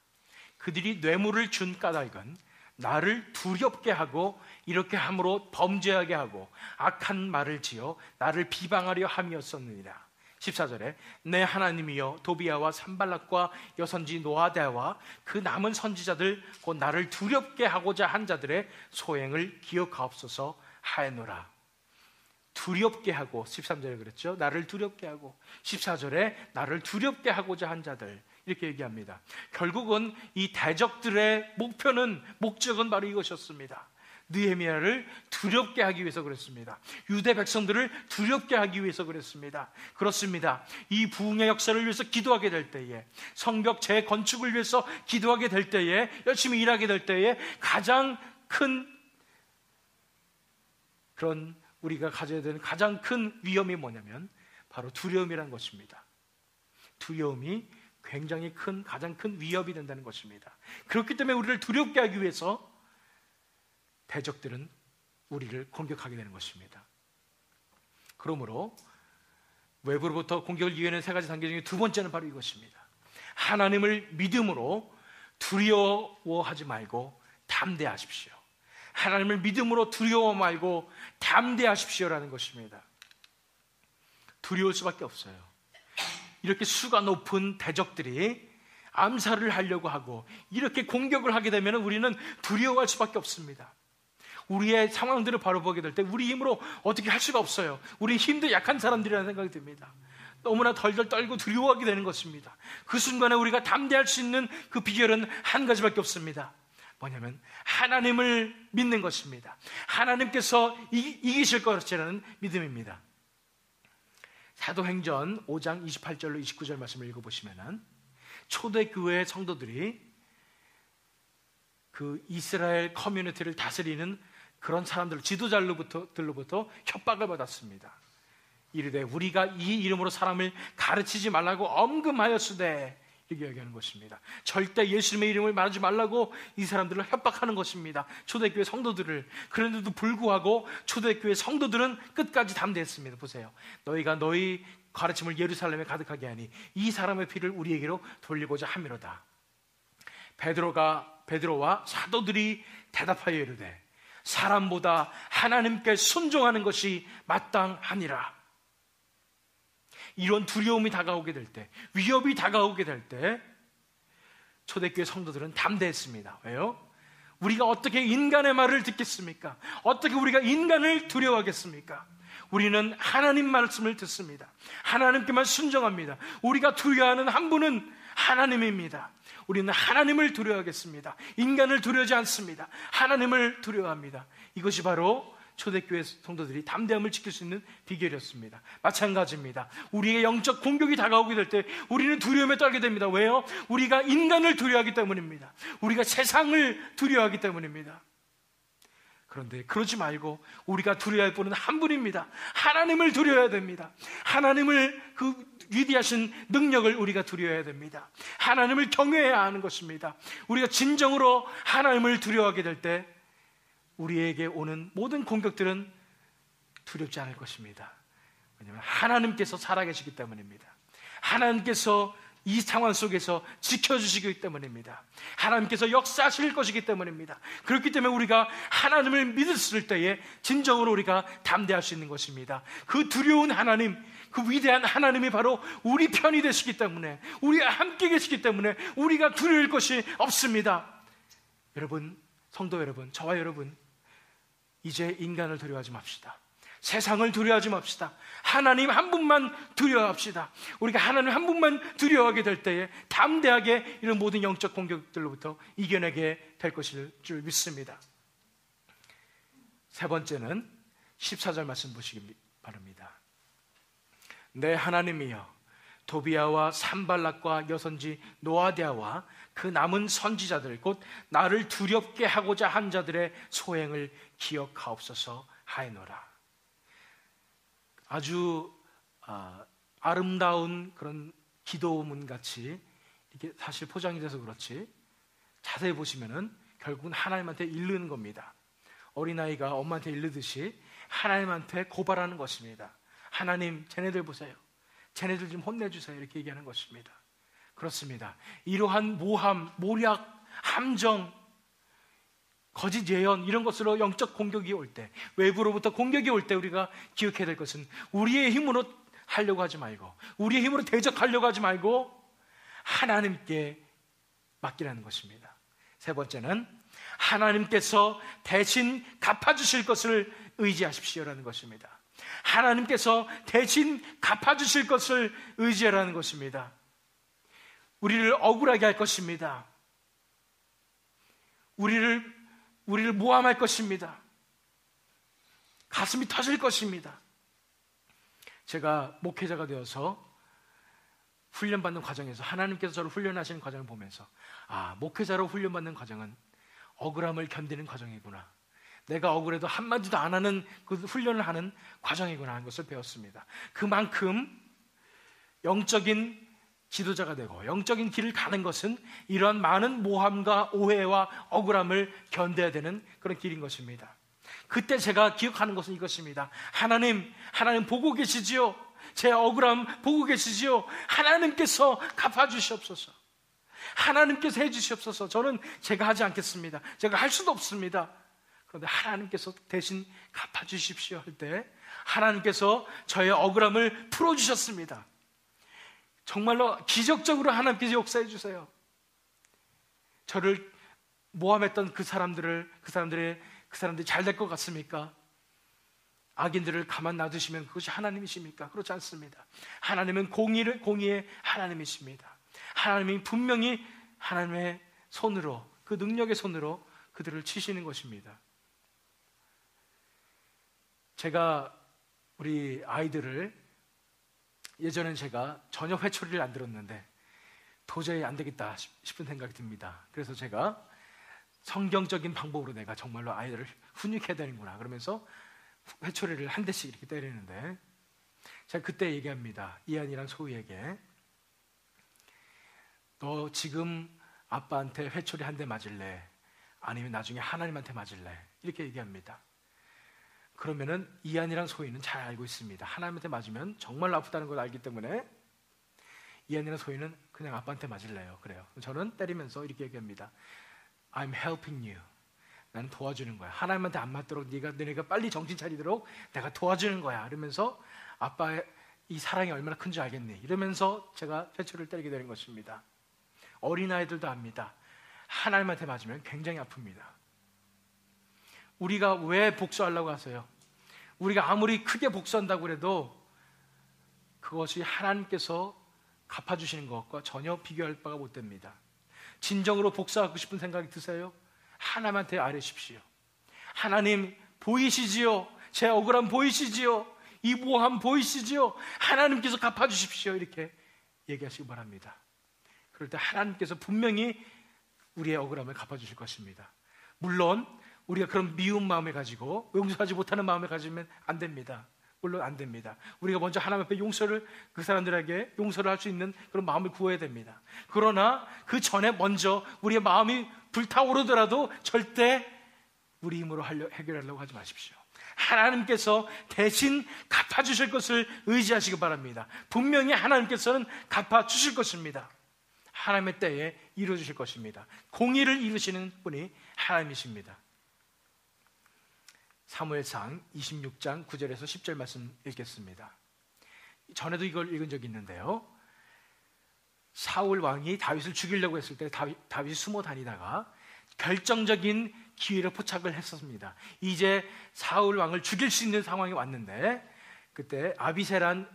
A: 그들이 뇌물을 준 까닭은 나를 두렵게 하고 이렇게 함으로 범죄하게 하고 악한 말을 지어 나를 비방하려 함이었었느니라. 14절에 내 하나님이여 도비야와 산발락과 여선지 노아대와 그 남은 선지자들 곧 나를 두렵게 하고자 한 자들의 소행을 기억하옵소서 하였노라. 두렵게 하고 13절에 그랬죠. 나를 두렵게 하고 14절에 나를 두렵게 하고자 한 자들 이렇게 얘기합니다. 결국은 이 대적들의 목적은 바로 이것이었습니다. 느헤미야를 두렵게 하기 위해서 그랬습니다. 유대 백성들을 두렵게 하기 위해서 그랬습니다. 그렇습니다. 이 부흥의 역사를 위해서 기도하게 될 때에, 성벽 재건축을 위해서 기도하게 될 때에, 열심히 일하게 될 때에 가장 큰 그런 우리가 가져야 되는 가장 큰 위험이 뭐냐면 바로 두려움이라는 것입니다. 두려움이 굉장히 가장 큰 위협이 된다는 것입니다. 그렇기 때문에 우리를 두렵게 하기 위해서 대적들은 우리를 공격하게 되는 것입니다. 그러므로 외부로부터 공격을 이겨내는 세 가지 단계 중에 두 번째는 바로 이것입니다. 하나님을 믿음으로 두려워하지 말고 담대하십시오. 하나님을 믿음으로 두려워 말고 담대하십시오라는 것입니다. 두려울 수밖에 없어요. 이렇게 수가 높은 대적들이 암살을 하려고 하고 이렇게 공격을 하게 되면 우리는 두려워할 수밖에 없습니다. 우리의 상황들을 바로 보게 될 때 우리 힘으로 어떻게 할 수가 없어요. 우리 힘도 약한 사람들이라는 생각이 듭니다. 너무나 덜덜 떨고 두려워하게 되는 것입니다. 그 순간에 우리가 담대할 수 있는 그 비결은 한 가지밖에 없습니다. 뭐냐면 하나님을 믿는 것입니다. 하나님께서 이기실 것이라는 믿음입니다. 사도행전 5장 28절로 29절 말씀을 읽어보시면 초대교회 성도들이 그 이스라엘 커뮤니티를 다스리는 그런 사람들, 지도자들로부터 협박을 받았습니다. 이르되 우리가 이 이름으로 사람을 가르치지 말라고 엄금하였으되 이렇게 얘기하는 것입니다. 절대 예수님의 이름을 말하지 말라고 이 사람들을 협박하는 것입니다. 초대교회 성도들을. 그런데도 불구하고 초대교회 성도들은 끝까지 담대했습니다. 보세요. 너희가 너희 가르침을 예루살렘에 가득하게 하니 이 사람의 피를 우리에게로 돌리고자 함이로다. 베드로와 사도들이 대답하여 이르되 사람보다 하나님께 순종하는 것이 마땅하니라. 이런 두려움이 다가오게 될 때, 위협이 다가오게 될 때 초대교회 성도들은 담대했습니다. 왜요? 우리가 어떻게 인간의 말을 듣겠습니까? 어떻게 우리가 인간을 두려워하겠습니까? 우리는 하나님 말씀을 듣습니다. 하나님께만 순종합니다. 우리가 두려워하는 한 분은 하나님입니다. 우리는 하나님을 두려워하겠습니다. 인간을 두려워하지 않습니다. 하나님을 두려워합니다. 이것이 바로 초대교회 성도들이 담대함을 지킬 수 있는 비결이었습니다. 마찬가지입니다. 우리의 영적 공격이 다가오게 될 때 우리는 두려움에 떨게 됩니다. 왜요? 우리가 인간을 두려워하기 때문입니다. 우리가 세상을 두려워하기 때문입니다. 그런데 그러지 말고 우리가 두려워할 분은 한 분입니다. 하나님을 두려워해야 됩니다. 하나님을 그 위대하신 능력을 우리가 두려워해야 됩니다. 하나님을 경외해야 하는 것입니다. 우리가 진정으로 하나님을 두려워하게 될 때 우리에게 오는 모든 공격들은 두렵지 않을 것입니다. 왜냐하면 하나님께서 살아계시기 때문입니다. 하나님께서 이 상황 속에서 지켜주시기 때문입니다. 하나님께서 역사하실 것이기 때문입니다. 그렇기 때문에 우리가 하나님을 믿었을 때에 진정으로 우리가 담대할 수 있는 것입니다. 그 두려운 하나님, 그 위대한 하나님이 바로 우리 편이 되시기 때문에, 우리가 함께 계시기 때문에 우리가 두려울 것이 없습니다. 여러분, 성도 여러분, 저와 여러분, 이제 인간을 두려워하지 맙시다. 세상을 두려워하지 맙시다. 하나님 한 분만 두려워합시다. 우리가 하나님 한 분만 두려워하게 될 때에 담대하게 이런 모든 영적 공격들로부터 이겨내게 될 것일 줄 믿습니다. 세 번째는 14절 말씀 보시기 바랍니다. 내 하나님이여, 도비아와 산발락과 여선지 노아디아와 그 남은 선지자들 곧 나를 두렵게 하고자 한 자들의 소행을 기억하옵소서 하노라. 아주 아름다운 그런 기도문 같이 이렇게 사실 포장이 돼서 그렇지 자세히 보시면은 결국은 하나님한테 이르는 겁니다. 어린아이가 엄마한테 이르듯이 하나님한테 고발하는 것입니다. 하나님, 쟤네들 보세요. 쟤네들 좀 혼내주세요. 이렇게 얘기하는 것입니다. 그렇습니다. 이러한 모함, 모략, 함정, 거짓 예언 이런 것으로 영적 공격이 올 때, 외부로부터 공격이 올 때 우리가 기억해야 될 것은 우리의 힘으로 하려고 하지 말고, 우리의 힘으로 대적하려고 하지 말고 하나님께 맡기라는 것입니다. 세 번째는 하나님께서 대신 갚아주실 것을 의지하십시오라는 것입니다. 하나님께서 대신 갚아주실 것을 의지하라는 것입니다. 우리를 억울하게 할 것입니다. 우리를 모함할 것입니다. 가슴이 터질 것입니다. 제가 목회자가 되어서 훈련받는 과정에서 하나님께서 저를 훈련하시는 과정을 보면서 목회자로 훈련받는 과정은 억울함을 견디는 과정이구나. 내가 억울해도 한마디도 안 하는 그 훈련을 하는 과정이구나 하는 것을 배웠습니다. 그만큼 영적인 지도자가 되고 영적인 길을 가는 것은 이러한 많은 모함과 오해와 억울함을 견뎌야 되는 그런 길인 것입니다. 그때 제가 기억하는 것은 이것입니다. 하나님 보고 계시지요? 제 억울함 보고 계시지요? 하나님께서 갚아주시옵소서. 하나님께서 해주시옵소서. 저는 제가 하지 않겠습니다. 제가 할 수도 없습니다. 그런데 하나님께서 대신 갚아주십시오 할 때 하나님께서 저의 억울함을 풀어주셨습니다. 정말로 기적적으로 하나님께서 역사해 주세요. 저를 모함했던 그 사람들이 잘 될 것 같습니까? 악인들을 가만 놔두시면 그것이 하나님이십니까? 그렇지 않습니다. 하나님은 공의의 하나님이십니다. 하나님이 분명히 하나님의 손으로, 그 능력의 손으로 그들을 치시는 것입니다. 제가 우리 아이들을 예전엔 제가 전혀 회초리를 안 들었는데 도저히 안 되겠다 싶은 생각이 듭니다. 그래서 제가 성경적인 방법으로 내가 정말로 아이들을 훈육해야 되는구나 그러면서 회초리를 한 대씩 이렇게 때리는데, 제가 그때 얘기합니다. 이한이랑 소희에게, 너 지금 아빠한테 회초리 한 대 맞을래? 아니면 나중에 하나님한테 맞을래? 이렇게 얘기합니다. 그러면은 이한이랑 소희는 잘 알고 있습니다. 하나님한테 맞으면 정말 아프다는 걸 알기 때문에 이한이랑 소희는 그냥 아빠한테 맞을래요. 그래요. 저는 때리면서 이렇게 얘기합니다. I'm helping you. 나는 도와주는 거야. 하나님한테 안 맞도록 너네가 빨리 정신 차리도록 내가 도와주는 거야. 이러면서 아빠의 이 사랑이 얼마나 큰지 알겠니? 이러면서 제가 회초리를 때리게 되는 것입니다. 어린아이들도 압니다. 하나님한테 맞으면 굉장히 아픕니다. 우리가 왜 복수하려고 하세요? 우리가 아무리 크게 복수한다고 해도 그것이 하나님께서 갚아주시는 것과 전혀 비교할 바가 못 됩니다. 진정으로 복수하고 싶은 생각이 드세요? 하나님한테 아뢰십시오. 하나님 보이시지요? 제 억울함 보이시지요? 이 모함 보이시지요? 하나님께서 갚아주십시오. 이렇게 얘기하시기 바랍니다. 그럴 때 하나님께서 분명히 우리의 억울함을 갚아주실 것입니다. 물론 우리가 그런 미운 마음을 가지고 용서하지 못하는 마음을 가지면 안 됩니다. 물론 안 됩니다. 우리가 먼저 하나님 앞에 그 사람들에게 용서를 할 수 있는 그런 마음을 구해야 됩니다. 그러나 그 전에 먼저 우리의 마음이 불타오르더라도 절대 우리 힘으로 해결하려고 하지 마십시오. 하나님께서 대신 갚아주실 것을 의지하시기 바랍니다. 분명히 하나님께서는 갚아주실 것입니다. 하나님의 때에 이루어주실 것입니다. 공의를 이루시는 분이 하나님이십니다. 사무엘상 26장 9절에서 10절 말씀 읽겠습니다. 전에도 이걸 읽은 적이 있는데요. 사울 왕이 다윗을 죽이려고 했을 때 다윗이 숨어 다니다가 결정적인 기회를 포착을 했었습니다. 이제 사울 왕을 죽일 수 있는 상황이 왔는데, 그때 아비새란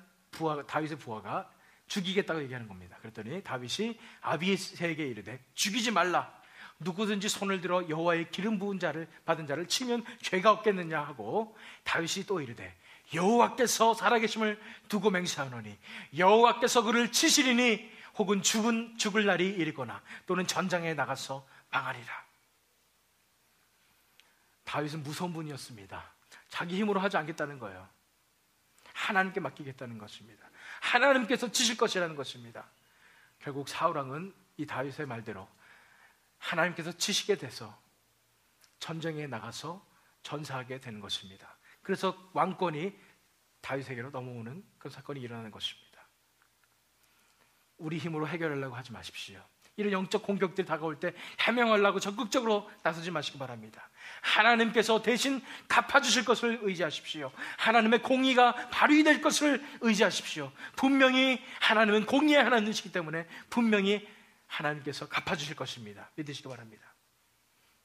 A: 다윗의 부하가 죽이겠다고 얘기하는 겁니다. 그랬더니 다윗이 아비새에게 이르되 죽이지 말라. 누구든지 손을 들어 여호와의 기름 부은 자를 받은 자를 치면 죄가 없겠느냐 하고, 다윗이 또 이르되 여호와께서 살아계심을 두고 맹세하노니 여호와께서 그를 치시리니 혹은 죽을 날이 이르거나 또는 전장에 나가서 망하리라. 다윗은 무서운 분이었습니다. 자기 힘으로 하지 않겠다는 거예요. 하나님께 맡기겠다는 것입니다. 하나님께서 치실 것이라는 것입니다. 결국 사울왕은 이 다윗의 말대로 하나님께서 치시게 돼서 전쟁에 나가서 전사하게 되는 것입니다. 그래서 왕권이 다윗에게로 넘어오는 그런 사건이 일어나는 것입니다. 우리 힘으로 해결하려고 하지 마십시오. 이런 영적 공격들이 다가올 때 해명하려고 적극적으로 나서지 마시기 바랍니다. 하나님께서 대신 갚아주실 것을 의지하십시오. 하나님의 공의가 발휘될 것을 의지하십시오. 분명히 하나님은 공의의 하나님이시기 때문에 분명히 하나님께서 갚아주실 것입니다. 믿으시기 바랍니다.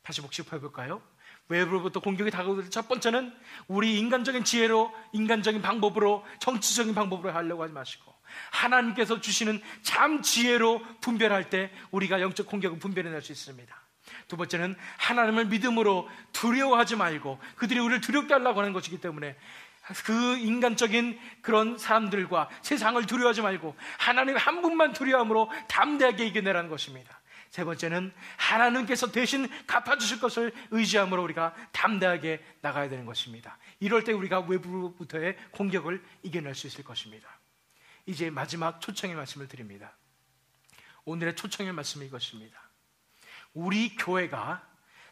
A: 다시 복습해볼까요? 외부로부터 공격이 다가올 때 첫 번째는 우리 인간적인 지혜로, 인간적인 방법으로, 정치적인 방법으로 하려고 하지 마시고 하나님께서 주시는 참 지혜로 분별할 때 우리가 영적 공격을 분별해낼 수 있습니다. 두 번째는 하나님을 믿음으로 두려워하지 말고, 그들이 우리를 두렵게 하려고 하는 것이기 때문에 그 인간적인 그런 사람들과 세상을 두려워하지 말고 하나님 한 분만 두려움으로 담대하게 이겨내라는 것입니다. 세 번째는 하나님께서 대신 갚아주실 것을 의지함으로 우리가 담대하게 나가야 되는 것입니다. 이럴 때 우리가 외부로부터의 공격을 이겨낼 수 있을 것입니다. 이제 마지막 초청의 말씀을 드립니다. 오늘의 초청의 말씀은 이것입니다. 우리 교회가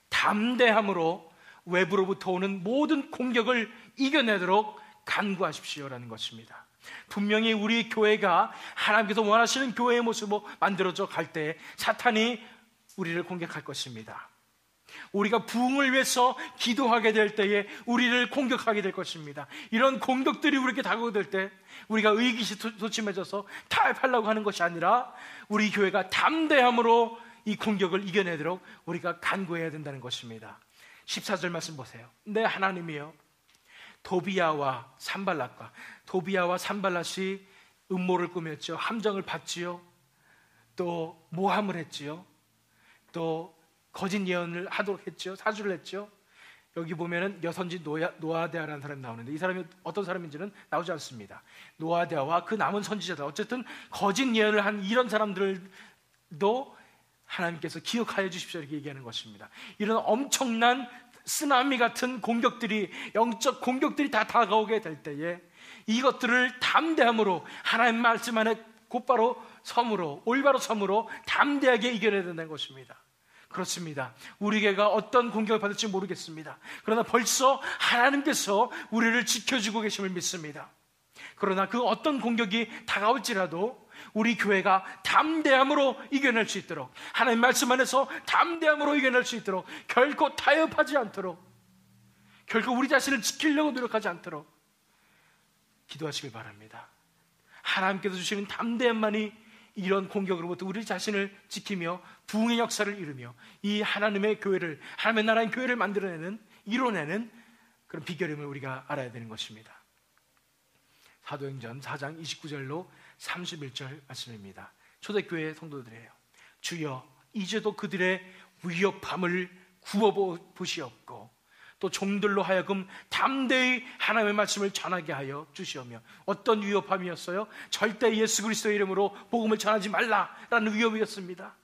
A: 담대함으로 외부로부터 오는 모든 공격을 이겨내도록 간구하십시오라는 것입니다. 분명히 우리 교회가 하나님께서 원하시는 교회의 모습으로 만들어져 갈 때 사탄이 우리를 공격할 것입니다. 우리가 부흥을 위해서 기도하게 될 때에 우리를 공격하게 될 것입니다. 이런 공격들이 우리에게 다가오게 될 때 우리가 의기소침해져서 타협하려고 하는 것이 아니라 우리 교회가 담대함으로 이 공격을 이겨내도록 우리가 간구해야 된다는 것입니다. 14절 말씀 보세요. 내 하나님이여, 도비야와 산발랏이 음모를 꾸몄죠. 함정을 봤지요. 또 모함을 했지요. 또 거짓 예언을 하도록 했죠. 사주를 했죠. 여기 보면은 여선지 노아데아라는 사람이 나오는데 이 사람이 어떤 사람인지는 나오지 않습니다. 노아데아와 그 남은 선지자들, 어쨌든 거짓 예언을 한 이런 사람들도 하나님께서 기억하여 주십시오 이렇게 얘기하는 것입니다. 이런 엄청난 쓰나미 같은 공격들이, 영적 공격들이 다 다가오게 될 때에 이것들을 담대함으로 하나님 말씀 안에 곧바로 섬으로, 올바로 섬으로 담대하게 이겨내야 된다는 것입니다. 그렇습니다. 우리 교회가 어떤 공격을 받을지 모르겠습니다. 그러나 벌써 하나님께서 우리를 지켜주고 계심을 믿습니다. 그러나 그 어떤 공격이 다가올지라도 우리 교회가 담대함으로 이겨낼 수 있도록, 하나님 말씀 안에서 담대함으로 이겨낼 수 있도록, 결코 타협하지 않도록, 결코 우리 자신을 지키려고 노력하지 않도록 기도하시길 바랍니다. 하나님께서 주시는 담대함만이 이런 공격으로부터 우리 자신을 지키며 부흥의 역사를 이루며 이 하나님의 교회를, 하나님의 나라의 교회를 만들어내는, 이뤄내는 그런 비결임을 우리가 알아야 되는 것입니다. 사도행전 4장 29절로 31절 말씀입니다. 초대교회 성도들이에요. 주여, 이제도 그들의 위협함을 구워보시옵고 또 종들로 하여금 담대히 하나님의 말씀을 전하게 하여 주시오며. 어떤 위협함이었어요? 절대 예수 그리스도의 이름으로 복음을 전하지 말라라는 위협이었습니다.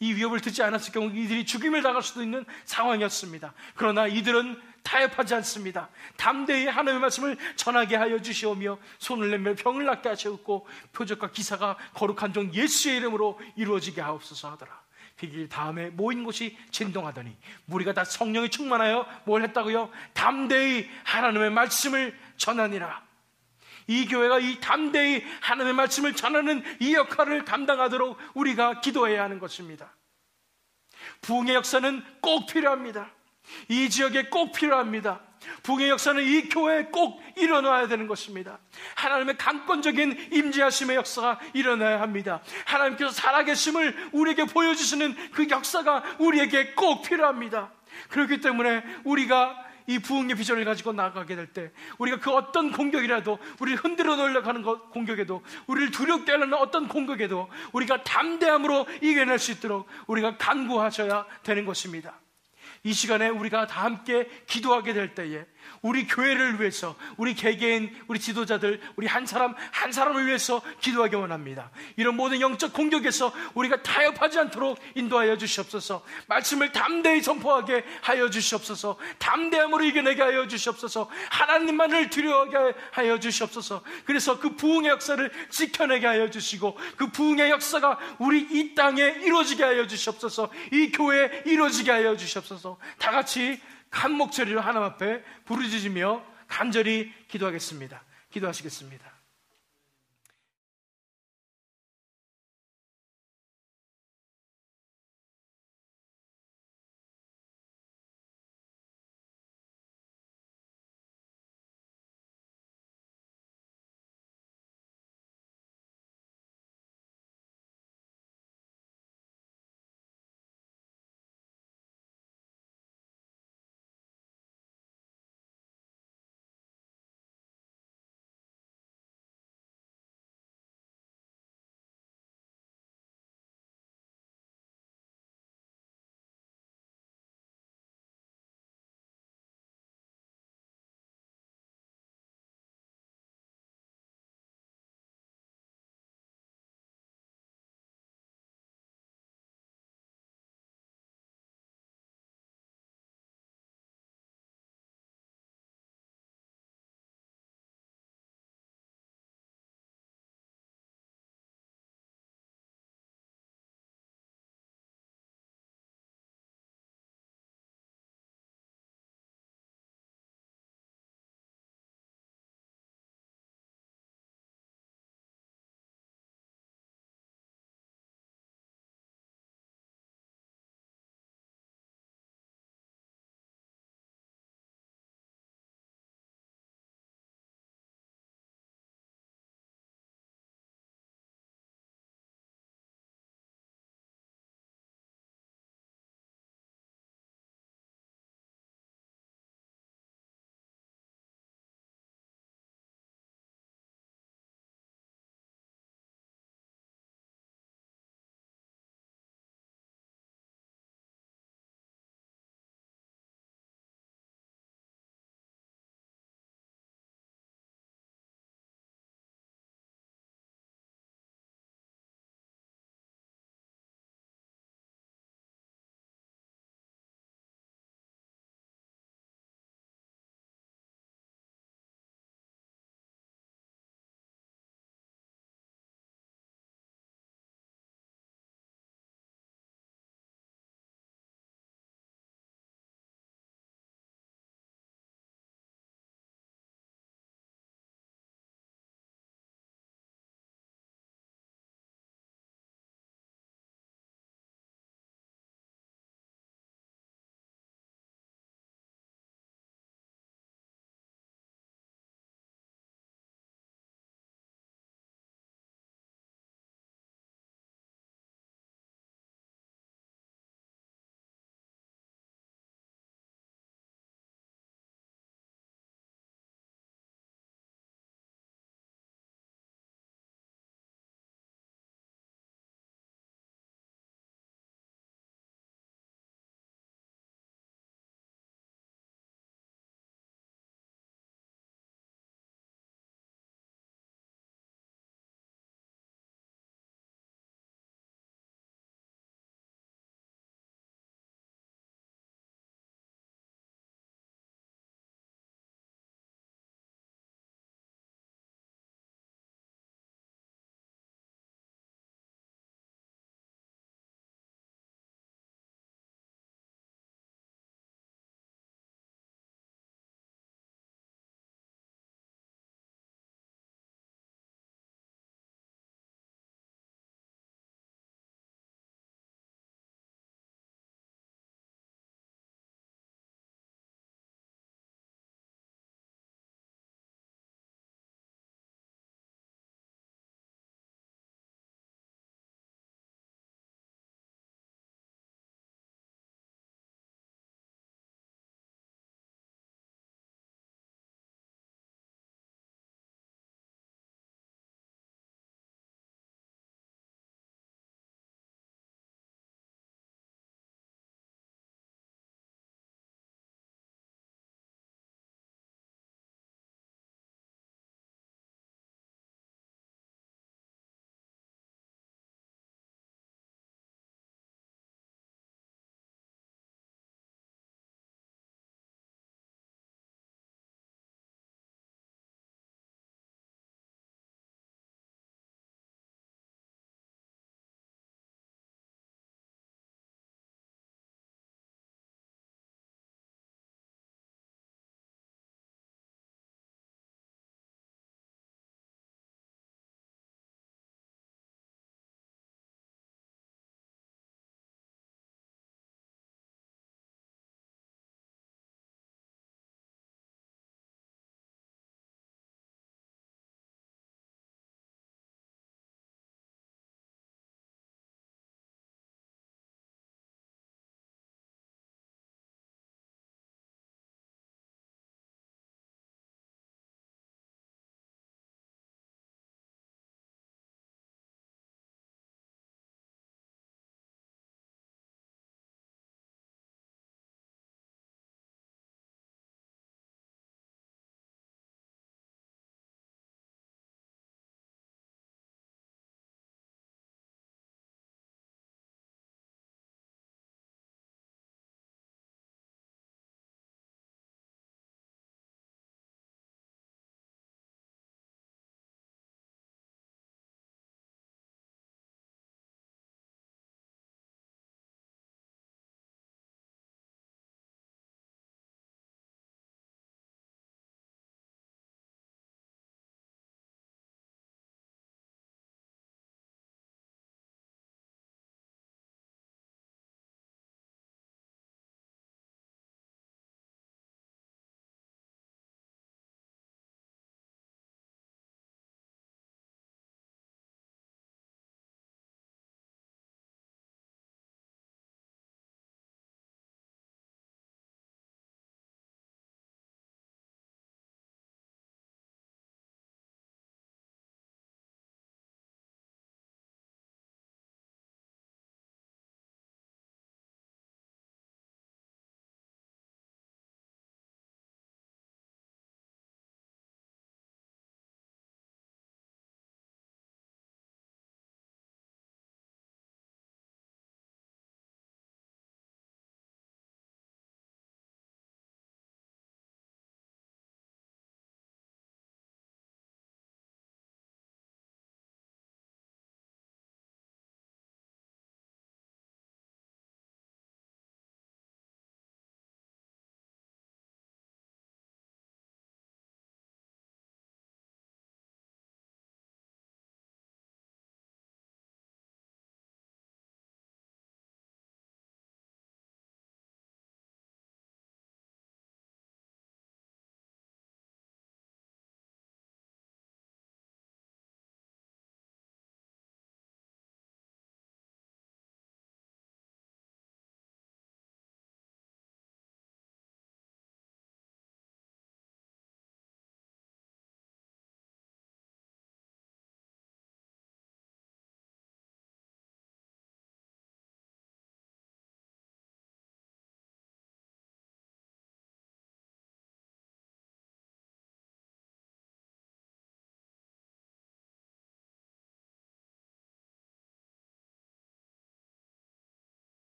A: 이 위협을 듣지 않았을 경우 이들이 죽임을 당할 수도 있는 상황이었습니다. 그러나 이들은 타협하지 않습니다. 담대히 하나님의 말씀을 전하게 하여 주시오며 손을 내밀어 병을 낫게 하시옵고 표적과 기사가 거룩한 종 예수의 이름으로 이루어지게 하옵소서 하더라. 100일 다음에 모인 곳이 진동하더니 무리가 다 성령이 충만하여 뭘 했다고요? 담대히 하나님의 말씀을 전하니라. 이 교회가 이 담대히 하나님의 말씀을 전하는 이 역할을 감당하도록 우리가 기도해야 하는 것입니다. 부흥의 역사는 꼭 필요합니다. 이 지역에 꼭 필요합니다. 부흥의 역사는 이 교회에 꼭 일어나야 되는 것입니다. 하나님의 강권적인 임재하심의 역사가 일어나야 합니다. 하나님께서 살아계심을 우리에게 보여주시는 그 역사가 우리에게 꼭 필요합니다. 그렇기 때문에 우리가 이 부흥의 비전을 가지고 나아가게 될 때, 우리가 그 어떤 공격이라도, 우리를 흔들어 놓으려고 하는 공격에도, 우리를 두렵게 하는 어떤 공격에도 우리가 담대함으로 이겨낼 수 있도록 우리가 간구하셔야 되는 것입니다. 이 시간에 우리가 다 함께 기도하게 될 때에 우리 교회를 위해서, 우리 개개인, 우리 지도자들, 우리 한 사람 한 사람을 위해서 기도하기 원합니다. 이런 모든 영적 공격에서 우리가 타협하지 않도록 인도하여 주시옵소서. 말씀을 담대히 선포하게 하여 주시옵소서. 담대함으로 이겨내게 하여 주시옵소서. 하나님만을 두려워하게 하여 주시옵소서. 그래서 그 부흥의 역사를 지켜내게 하여 주시고, 그 부흥의 역사가 우리 이 땅에 이루어지게 하여 주시옵소서. 이 교회에 이루어지게 하여 주시옵소서. 다 같이 한 목소리로 하나님 앞에 부르짖으며 간절히 기도하겠습니다. 기도하시겠습니다.